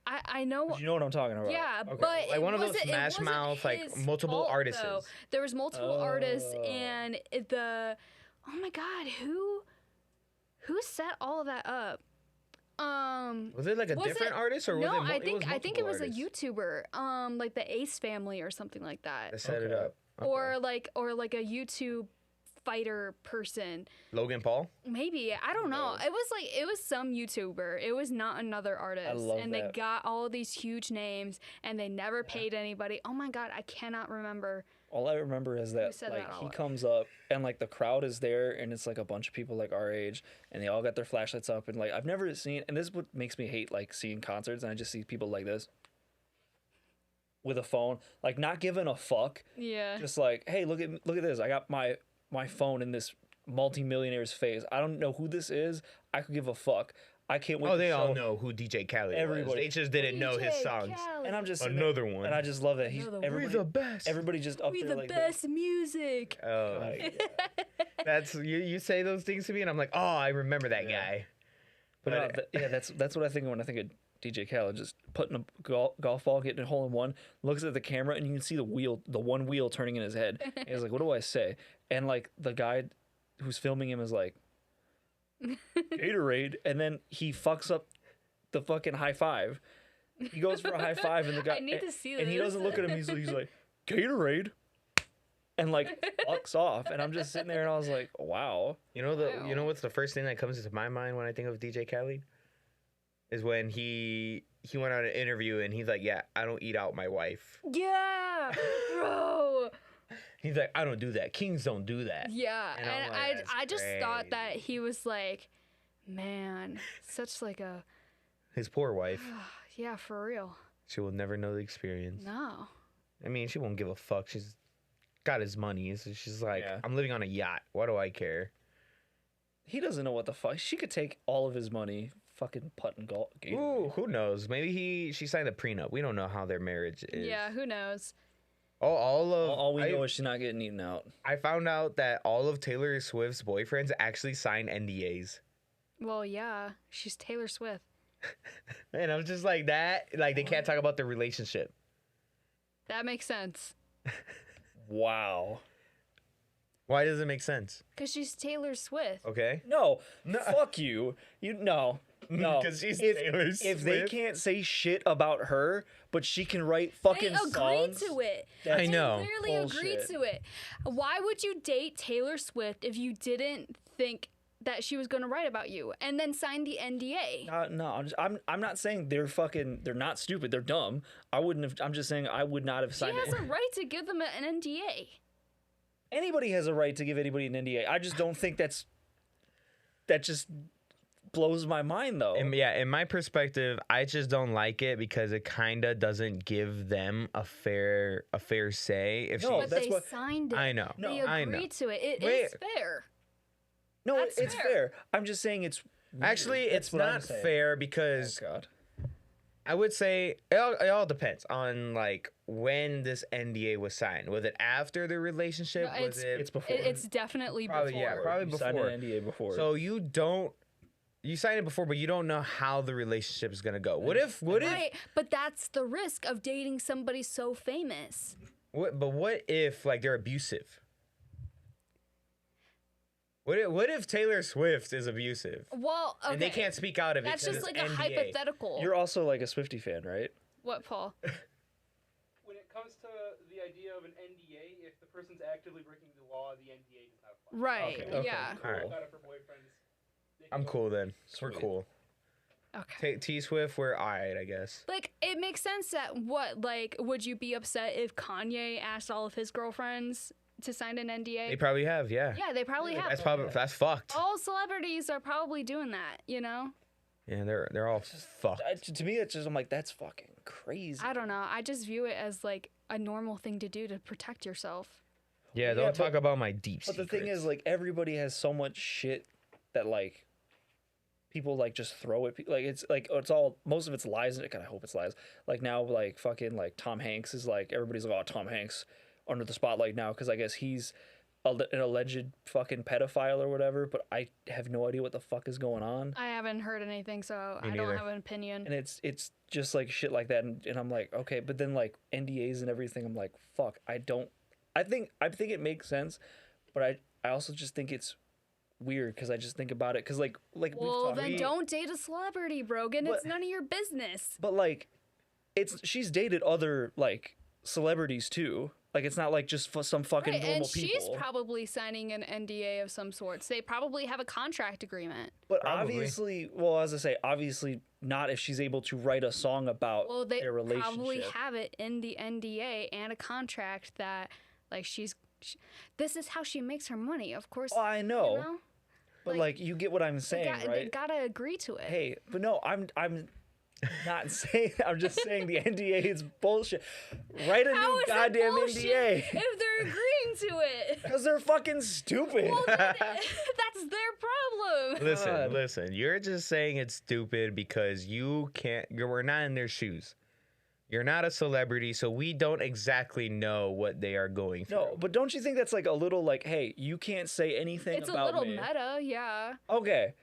I know. You know what I'm talking about? Yeah, okay. but like one of those Smash Mouth, like multiple artists. There was multiple artists, and oh my god, who set all of that up? Was it like a different artist, or no? was it? I think it was a YouTuber, like the Ace Family or something like that. They set it up, or like a YouTube fighter person. Logan Paul? Maybe. I don't know. It was some YouTuber. It was not another artist. I love and that. They got all of these huge names, and they never paid anybody. Oh my god, I cannot remember. All I remember is that like he comes up, and like the crowd is there, and it's like a bunch of people like our age, and they all got their flashlights up, and like I've never seen, and this is what makes me hate like seeing concerts, and I just see people like this with a phone, like not giving a fuck. Yeah. Just like, hey, look at this. I got my phone in this multi-millionaire's face. I don't know who this is. I could give a fuck. I can't wait. Oh, they all know who DJ Khaled was. They just didn't know his songs. Khaled. And I'm just another one. And I just love that we're the best. Everybody just up we there the like best music. Oh, my God. That's you say those things to me, and I'm like, oh, I remember that guy. But that's what I think of when I think of DJ Khaled. Just putting a golf ball, getting a hole in one, looks at the camera, and you can see the one wheel turning in his head. And he's like, what do I say? And like the guy who's filming him is like, Gatorade, and then he fucks up the fucking high five. He goes for a high five, and the guy I need to see and he doesn't look at him. He's like Gatorade, and like fucks off. And I'm just sitting there, and I was like, wow. You know what's the first thing that comes into my mind when I think of DJ Khaled? Is when he went on an interview, and he's like, yeah, I don't eat out my wife. Yeah, bro. He's like, I don't do that. Kings don't do that. Yeah, and like, I just thought that he was like, man, such like a. His poor wife. Yeah, for real. She will never know the experience. No. I mean, she won't give a fuck. She's got his money. So she's like, Yeah. I'm living on a yacht. What do I care? He doesn't know what the fuck. She could take all of his money, fucking putt and golf. Ooh, who knows? Maybe she signed a prenup. We don't know how their marriage is. Yeah, who knows? All we know is she's not getting eaten out. I found out that all of Taylor Swift's boyfriends actually signed NDAs. Well, yeah, she's Taylor Swift. And I was just like that. Like they can't talk about their relationship. That makes sense. Wow. Why does it make sense? Because she's Taylor Swift. Okay. No, fuck you. No. 'Cause she's Taylor If they Swift. can't say shit about her, but she can write fucking They agreed songs. to it. I know. They clearly agreed Bullshit. to it. Why would you date Taylor Swift if you didn't think that she was going to write about you and then sign the NDA? No, I'm not saying they're not stupid. They're dumb. I'm just saying I would not have She signed has it. a right to give them an NDA. Anybody has a right to give anybody an NDA. I just don't think that just blows my mind though. In my perspective, I just don't like it because it kind of doesn't give them a fair say. If No, she, But that's they what- signed it. I know. They I know. agreed to it. It Wait. is fair. No, That's it's fair. fair. I'm just saying it's weird. actually, That's it's what I'm not saying. fair Oh, because God. I would say it all depends on like when this NDA was signed. Was it after the relationship? No, Was it It's before. It's definitely Probably, before. yeah, probably You signed before. an NDA before. So you signed it before, but you don't know how the relationship is gonna go. What if Right, but that's the risk of dating somebody so famous. what if like they're abusive? What if Taylor Swift is abusive Well, okay. and they can't speak out of it? That's 'cause just it's like a NDA? hypothetical. You're also like a Swiftie fan, right? What, Paul? When it comes to the idea of an NDA, if the person's actively breaking the law, the NDA does not apply. Right. Okay. Yeah. All right. Got it for boyfriends. They can I'm go- cool then. We're Sweet. cool. Okay. T Swift, we're alright, I guess. Like, it makes sense that would you be upset if Kanye asked all of his girlfriends to sign an NDA? They probably have, yeah. Yeah, they probably have. That's fucked. All celebrities are probably doing that, you know? Yeah, they're all fucked. To me, it's just I'm like that's fucking crazy. I don't know. I just view it as like a normal thing to do to protect yourself. Yeah, don't talk about my deep But the secrets. thing is, like everybody has so much shit that like people like just throw at people. Like it's all most of it's lies. And God, I hope it's lies. Like now, like fucking like Tom Hanks is like everybody's like, oh, Tom Hanks under the spotlight now because I guess he's an alleged fucking pedophile or whatever. But I have no idea what the fuck is going on. I haven't heard anything, so Me I don't neither. have an opinion. And it's just like shit like that, and I'm like, okay, but then like NDAs and everything, I'm like, fuck, I think it makes sense, but I also just think it's weird because I just think about it because like we've Well, talked, then don't date a celebrity, Brogan. It's But- none of your business. but like she's dated other like celebrities too. Like it's not like just some fucking Right, normal and people. she's probably signing an NDA of some sorts. They probably have a contract agreement. but Probably. obviously, well, as I say, obviously not if she's able to write a song about Well, they their relationship. probably have it in the NDA and a contract that, like, this is how she makes her money. Of course, Oh, I know, you know? but like you get what I'm saying, They right? gotta agree to it. Hey, but no, I'm not saying. I'm just saying the NDA is bullshit. Write a How new is it goddamn bullshit NDA if they're agreeing to it? because they're fucking stupid. That's their problem. God. Listen. You're just saying it's stupid because we're not in their shoes. You're not a celebrity, so we don't exactly know what they are going through. No, but don't you think that's like a little like, hey, you can't say anything It's a about little me? meta, yeah. Okay,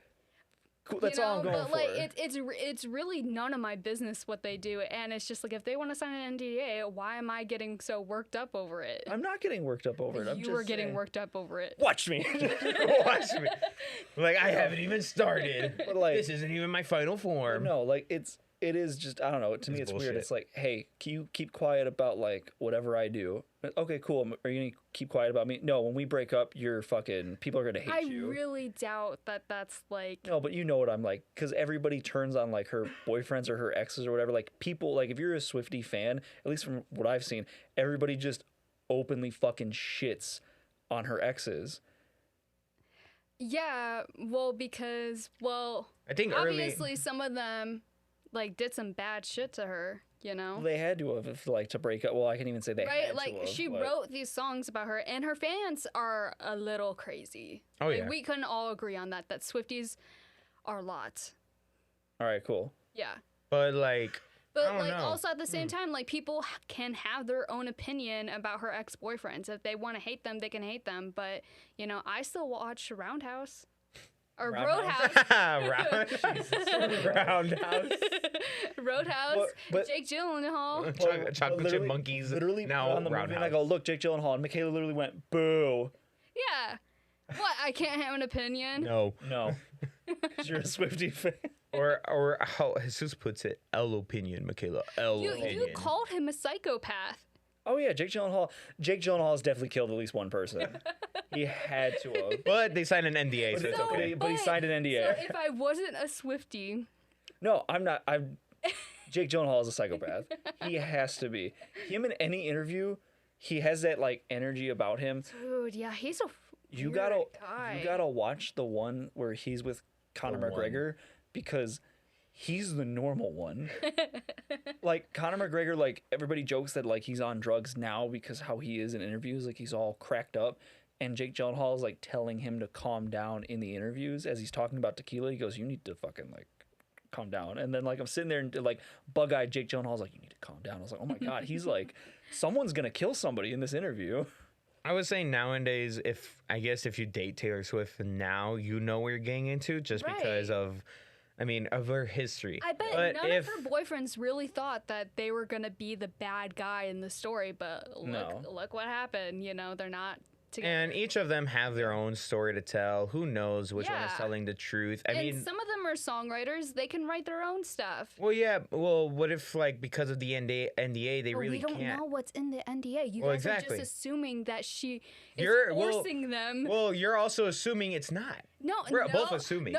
cool. That's you know, all I'm going but for. like it's really none of my business what they do, and it's just like if they want to sign an NDA, why am I getting so worked up over it? I'm not getting worked up over it. I'm You just were getting saying. worked up over it. Watch me. Watch me. Like I haven't even started. But, like- this isn't even my final form. No, like it is just I don't know. To me, it's bullshit. weird. It's like, hey, can you keep quiet about like whatever I do? Okay, cool. Are you gonna keep quiet about me? No, when we break up, you're fucking people are gonna hate I you. really doubt that that's like. No, but you know what I'm like, because everybody turns on like her boyfriends or her exes or whatever. Like people, like if you're a Swiftie fan, at least from what I've seen, everybody just openly fucking shits on her exes. Yeah, because I think early. obviously some of them like did some bad shit to her. you know? They had to have like to break up. Well, I can't even say they Right? had Like, to have, she but- wrote these songs about her, and her fans are a little crazy. Oh, Like, yeah. we couldn't all agree on that Swifties are a lot. All right, cool. Yeah. But like, But I don't like know. also at the same time, like people can have their own opinion about her ex-boyfriends. If they want to hate them, they can hate them. But you know, I still watch Roundhouse or Roundhouse? Roadhouse. Roundhouse. Roadhouse. But- Jake Gyllenhaal. Chocolate chip literally- monkeys. Literally now on the movie, and I Roundhouse. go, look, Jake Gyllenhaal, and Michaela literally went, boo. Yeah. What? I can't have an opinion. No. No, because you're a Swiftie fan. Or how Jesus puts it, L opinion, Michaela. L You opinion. called him a psychopath. Oh yeah, Jake Gyllenhaal. Jake Gyllenhaal has definitely killed at least one person. He had to have. But they signed an NDA, so it's No, okay. But he signed an NDA. So if I wasn't a Swiftie, No, I'm not. Jake Gyllenhaal is a psychopath. He has to be. Him in any interview, he has that like energy about him. dude, yeah, he's a You weird gotta guy. you gotta watch the one where he's with Conor The one. McGregor because he's the normal one. Like Conor McGregor, like everybody jokes that like he's on drugs now because how he is in interviews, like he's all cracked up. And Jake Gyllenhaal is like telling him to calm down in the interviews as he's talking about tequila. He goes, "You need to fucking like calm down." And then like I'm sitting there and like bug-eyed Jake Gyllenhaal's like, "You need to calm down." I was like, "Oh my god," he's like, someone's gonna kill somebody in this interview. I was saying nowadays, if you date Taylor Swift now, you know what you're getting into just because Right. of her history. I bet But none of her boyfriends really thought that they were gonna be the bad guy in the story, but No. look what happened. You know, they're not together. And each of them have their own story to tell. Who knows which one is Yeah. telling the truth? I And mean, some of them are songwriters; they can write their own stuff. well, yeah. Well, what if like because of the NDA, they But really we don't can't? know what's in the NDA. You Well, guys exactly. are just assuming that she is Well, forcing them. Well, you're also assuming it's not. no, we're no, both assuming.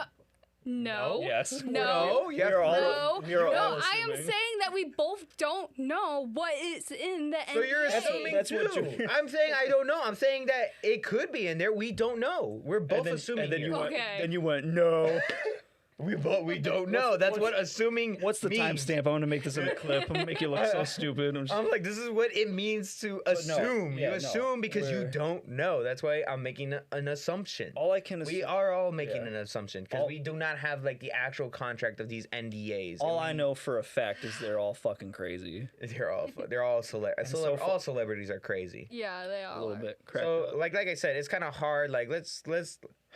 No. Yes. No. yeah. We're all- No, You're all no, I am assuming. saying that we both don't know what is in the So NDA. you're assuming That's too. what you- I'm saying I don't know. I'm saying that it could be in there. We don't know. We're both assuming. And then here. you went. Okay. Then you went. No. we don't know. That's what assuming. What's the means. timestamp? I'm gonna make this in a clip. I'm gonna make you look so stupid. I'm just, I'm like, this is what it means to assume. yeah, you assume because you we're- don't know. That's why I'm making an assumption. all I can. We assume, are all making Yeah. an assumption because All- we do not have like the actual contract of these NDAs. all and I know for a fact is they're all fucking crazy. they're all all celebrities are crazy. Yeah, they A all little are. bit. Cracked So up. like I said, it's kind of hard. Like let's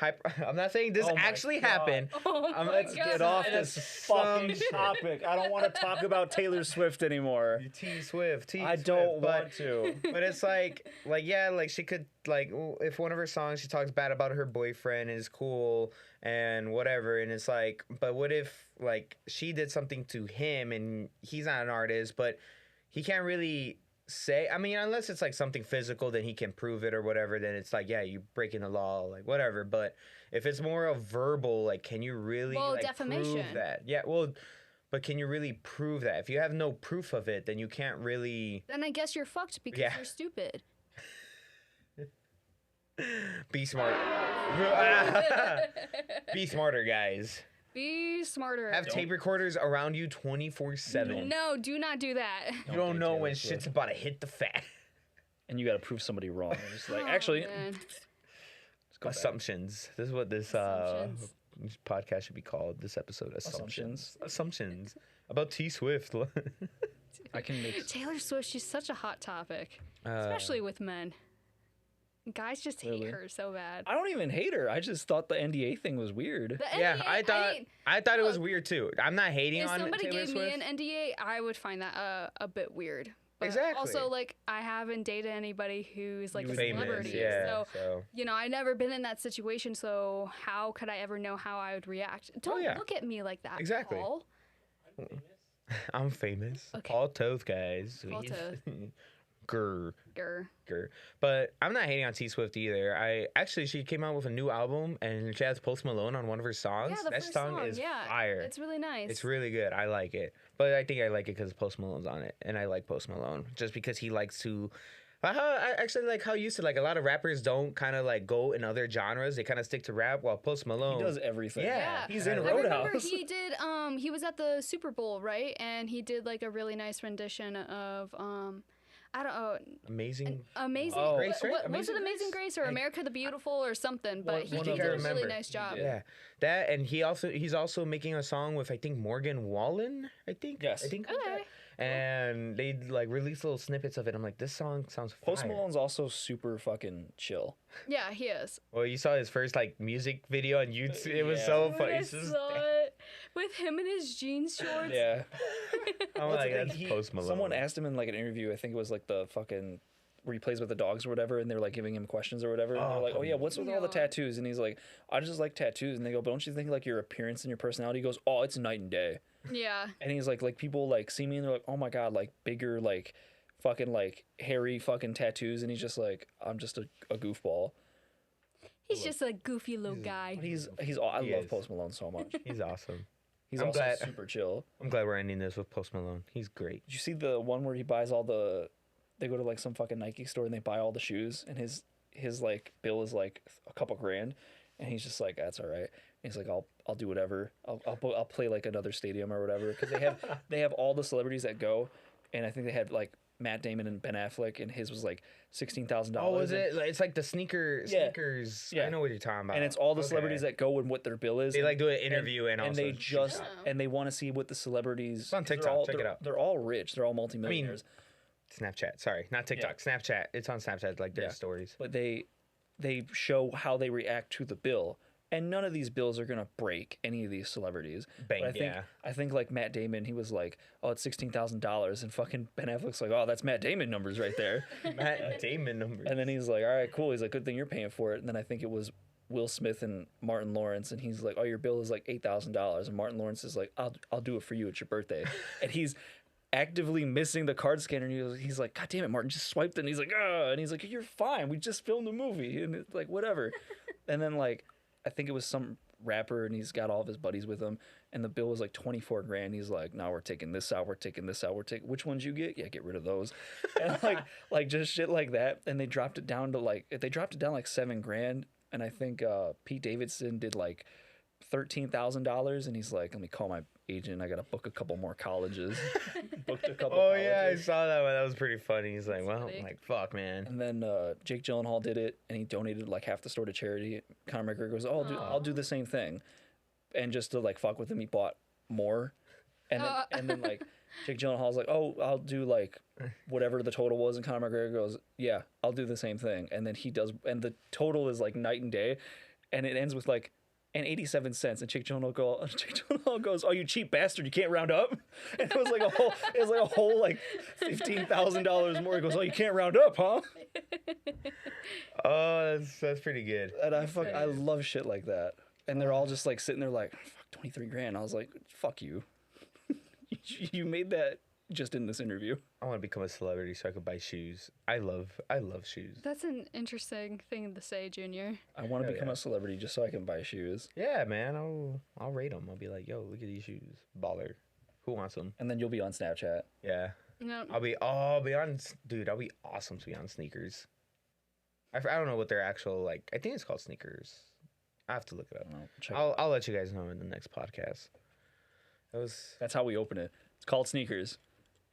I'm not saying this Oh my actually God. happened. Oh my Let's God. get off That's this some fucking shit. topic. I don't want to talk about Taylor Swift anymore. T Swift. I don't want to. But it's like yeah, like she could like if one of her songs she talks bad about her boyfriend is cool and whatever, and it's like, but what if like she did something to him and he's not an artist, but he can't really say. I mean, unless it's like something physical, then he can prove it or whatever. Then it's like, yeah, you breaking the law, like whatever. But if it's more of verbal, like, can you really Well, like, defamation. prove that? Yeah, well, but can you really prove that? If you have no proof of it, then you can't really Then I guess you're fucked because Yeah. you're stupid. be smart. Be smarter, guys. Be smarter. Have tape recorders around you 24/7. No, do not do that. You don't do know Taylor when Swift. shit's about to hit the fan. And you got to prove somebody wrong. It's just like, Oh, actually, man. let's go back. Assumptions. This is what this Assumptions. this podcast should be called. This episode, assumptions. Assumptions. Assumptions about T Swift. I can make. Taylor Swift, she's such a hot topic, especially with men. Guys just hate Really? her so bad. I don't even hate her. I just thought the NDA thing was weird. The Yeah, NDA, I thought it was look, weird too. I'm not hating if on somebody Taylor gave Swift. me an NDA, I would find that a bit weird. But Exactly. Also, like, I haven't dated anybody who's like a Famous, celebrity. yeah. So, you know, I never been in that situation. So, how could I ever know how I would react? Don't yeah. look at me like that. Exactly. Paul. I'm famous. Okay. Paul Toth, guys. Paul Toth. Grr. Grr. Grr. But I'm not hating on T Swift either. She came out with a new album and she has Post Malone on one of her songs. Yeah, the that first song song. is Yeah, fire. it's really nice. It's really good. I like it. But I think I like it because Post Malone's on it. And I like Post Malone just because he likes to I actually like how you said like a lot of rappers don't kind of like go in other genres. They kind of stick to rap. While Post Malone, He does everything. Yeah. He's in I I remember Roadhouse. he did. He was at the Super Bowl, right? And he did like a really nice rendition of I don't know, amazing. Amazing. Oh. Grace, right? Was it Amazing Amazing Grace? Grace or America the Beautiful or something? But he one did of a those. really Remember. nice job. did. Yeah, that and he's also making a song with I think Morgan Wallen. I think. Yes. I think. Okay. And they like release little snippets of it. I'm like, this song sounds fire. Post Malone's also super fucking chill. Yeah, he is. Well, you saw his first like music video on YouTube. It was Yeah. so When funny. I It's just- saw it with him in his jeans shorts. Yeah. I'm That's like, the thing, that's Post Malone. Someone asked him in like an interview, I think it was like the fucking where he plays with the dogs or whatever, and they were like giving him questions or whatever. And Oh, they're like, "Oh yeah, what's with all the Yeah. tattoos?" And he's like, "I just like tattoos." And they go, "But don't you think like your appearance and your personality?" He goes, "Oh, it's night and day." Yeah. And he's like people like see me and they're like, "Oh my god, like bigger like fucking like hairy fucking tattoos," and he's just like, "I'm just a goofball." He's just a goofy little guy. But I He love is. Post Malone so much. He's awesome. He's I'm also glad- super chill. I'm glad we're ending this with Post Malone. He's great. Did you see the one where he buys all the? They go to like some fucking Nike store and they buy all the shoes, and his like bill is like a couple grand, and he's just like, "That's all right." And he's like, "I'll do whatever. I'll play like another stadium or whatever," because they have all the celebrities that go, and I think they had like Matt Damon and Ben Affleck, and his was like $16,000. Oh, is it? It's like the sneakers. Yeah. I know what you're talking about. And it's all the Okay. celebrities that go and what their bill is. They and- like do an interview and also they shoot just shot. and they want to see what the celebrities. It's on they're TikTok, all- check it they're- out. They're all rich. They're all multimillionaires. Snapchat. Sorry, not TikTok. Snapchat. It's on Snapchat. Like their Yeah. stories. But they show how they react to the bill, and none of these bills are gonna break any of these celebrities. Bang, But I think like Matt Damon, he was like, "Oh, it's $16,000," and fucking Ben Affleck's like, "Oh, that's Matt Damon numbers right there." Matt Damon numbers. And then he's like, "All right, cool." He's like, "Good thing you're paying for it." And then I think it was Will Smith and Martin Lawrence, and he's like, "Oh, your bill is like $8,000," and Martin Lawrence is like, "I'll do it for you. It's your birthday," and he's actively missing the card scanner, and he's like, "God damn it, Martin, just swiped it." And he's like, "Ah," and he's like, "You're fine. We just filmed a movie," and it's like whatever. And then like I think it was some rapper, and he's got all of his buddies with him, and the bill was like 24 grand. He's like, "No, we're taking this out. We're taking this out. We're taking which ones you get? Yeah, get rid of those," and like just shit like that. And they dropped it down to like $7 grand, and I think Pete Davidson did like $13,000, and he's like, "Let me call my agent. I gotta book a couple more colleges." Booked a couple. Oh yeah, I colleges. saw that one. That was pretty funny. He's like, That's well, funny. I'm like fuck, man. And then Jake Gyllenhaal did it, and he donated like half the store to charity. Conor McGregor goes, "Oh, I'll do the same thing," and just to like fuck with him, he bought more, and then like Jake Gyllenhaal's like, "Oh, I'll do like whatever the total was," and Conor McGregor goes, "Yeah, I'll do the same thing," and then he does, and the total is like night and day, and it ends with like. And 87 cents, and Jake Gyllenhaal goes, "Oh, you cheap bastard! You can't round up." And it was like a whole like $15,000 more. He goes, "Oh, you can't round up, huh?" Oh, that's pretty good. And I love shit like that. And they're all just like sitting there like, "Fuck, 23 grand." I was like, "Fuck you." You made that just in this interview. I want to become a celebrity so I could buy shoes. I love shoes. That's an interesting thing to say, Junior. I want to Hell become yeah. a celebrity just so I can buy shoes. Yeah, man. I'll rate them. I'll be like, yo, look at these shoes, baller. Who wants them? And then you'll be on Snapchat. Yeah. No. I'll be on, dude. I'll be awesome to be on sneakers. I don't know what their actual like. I think it's called sneakers. I have to look it up. Well, check I'll let you guys know in the next podcast. That was That's how we open it. It's called Sneakers.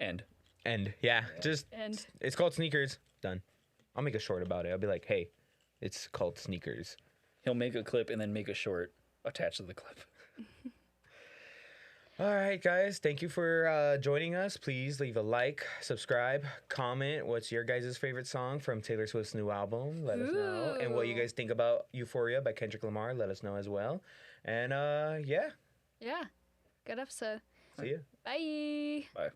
End. end. Yeah, just And it's called sneakers. Done. I'll make a short about it. I'll be like, hey, it's called sneakers. He'll make a clip and then make a short attached to the clip. All right, guys. Thank you for joining us. Please leave a like, subscribe, comment. What's your guys' favorite song from Taylor Swift's new album? Let us know. And what you Ooh. guys think about Euphoria by Kendrick Lamar. Let us know as well. And yeah, yeah, good episode. see ya. Bye. Bye.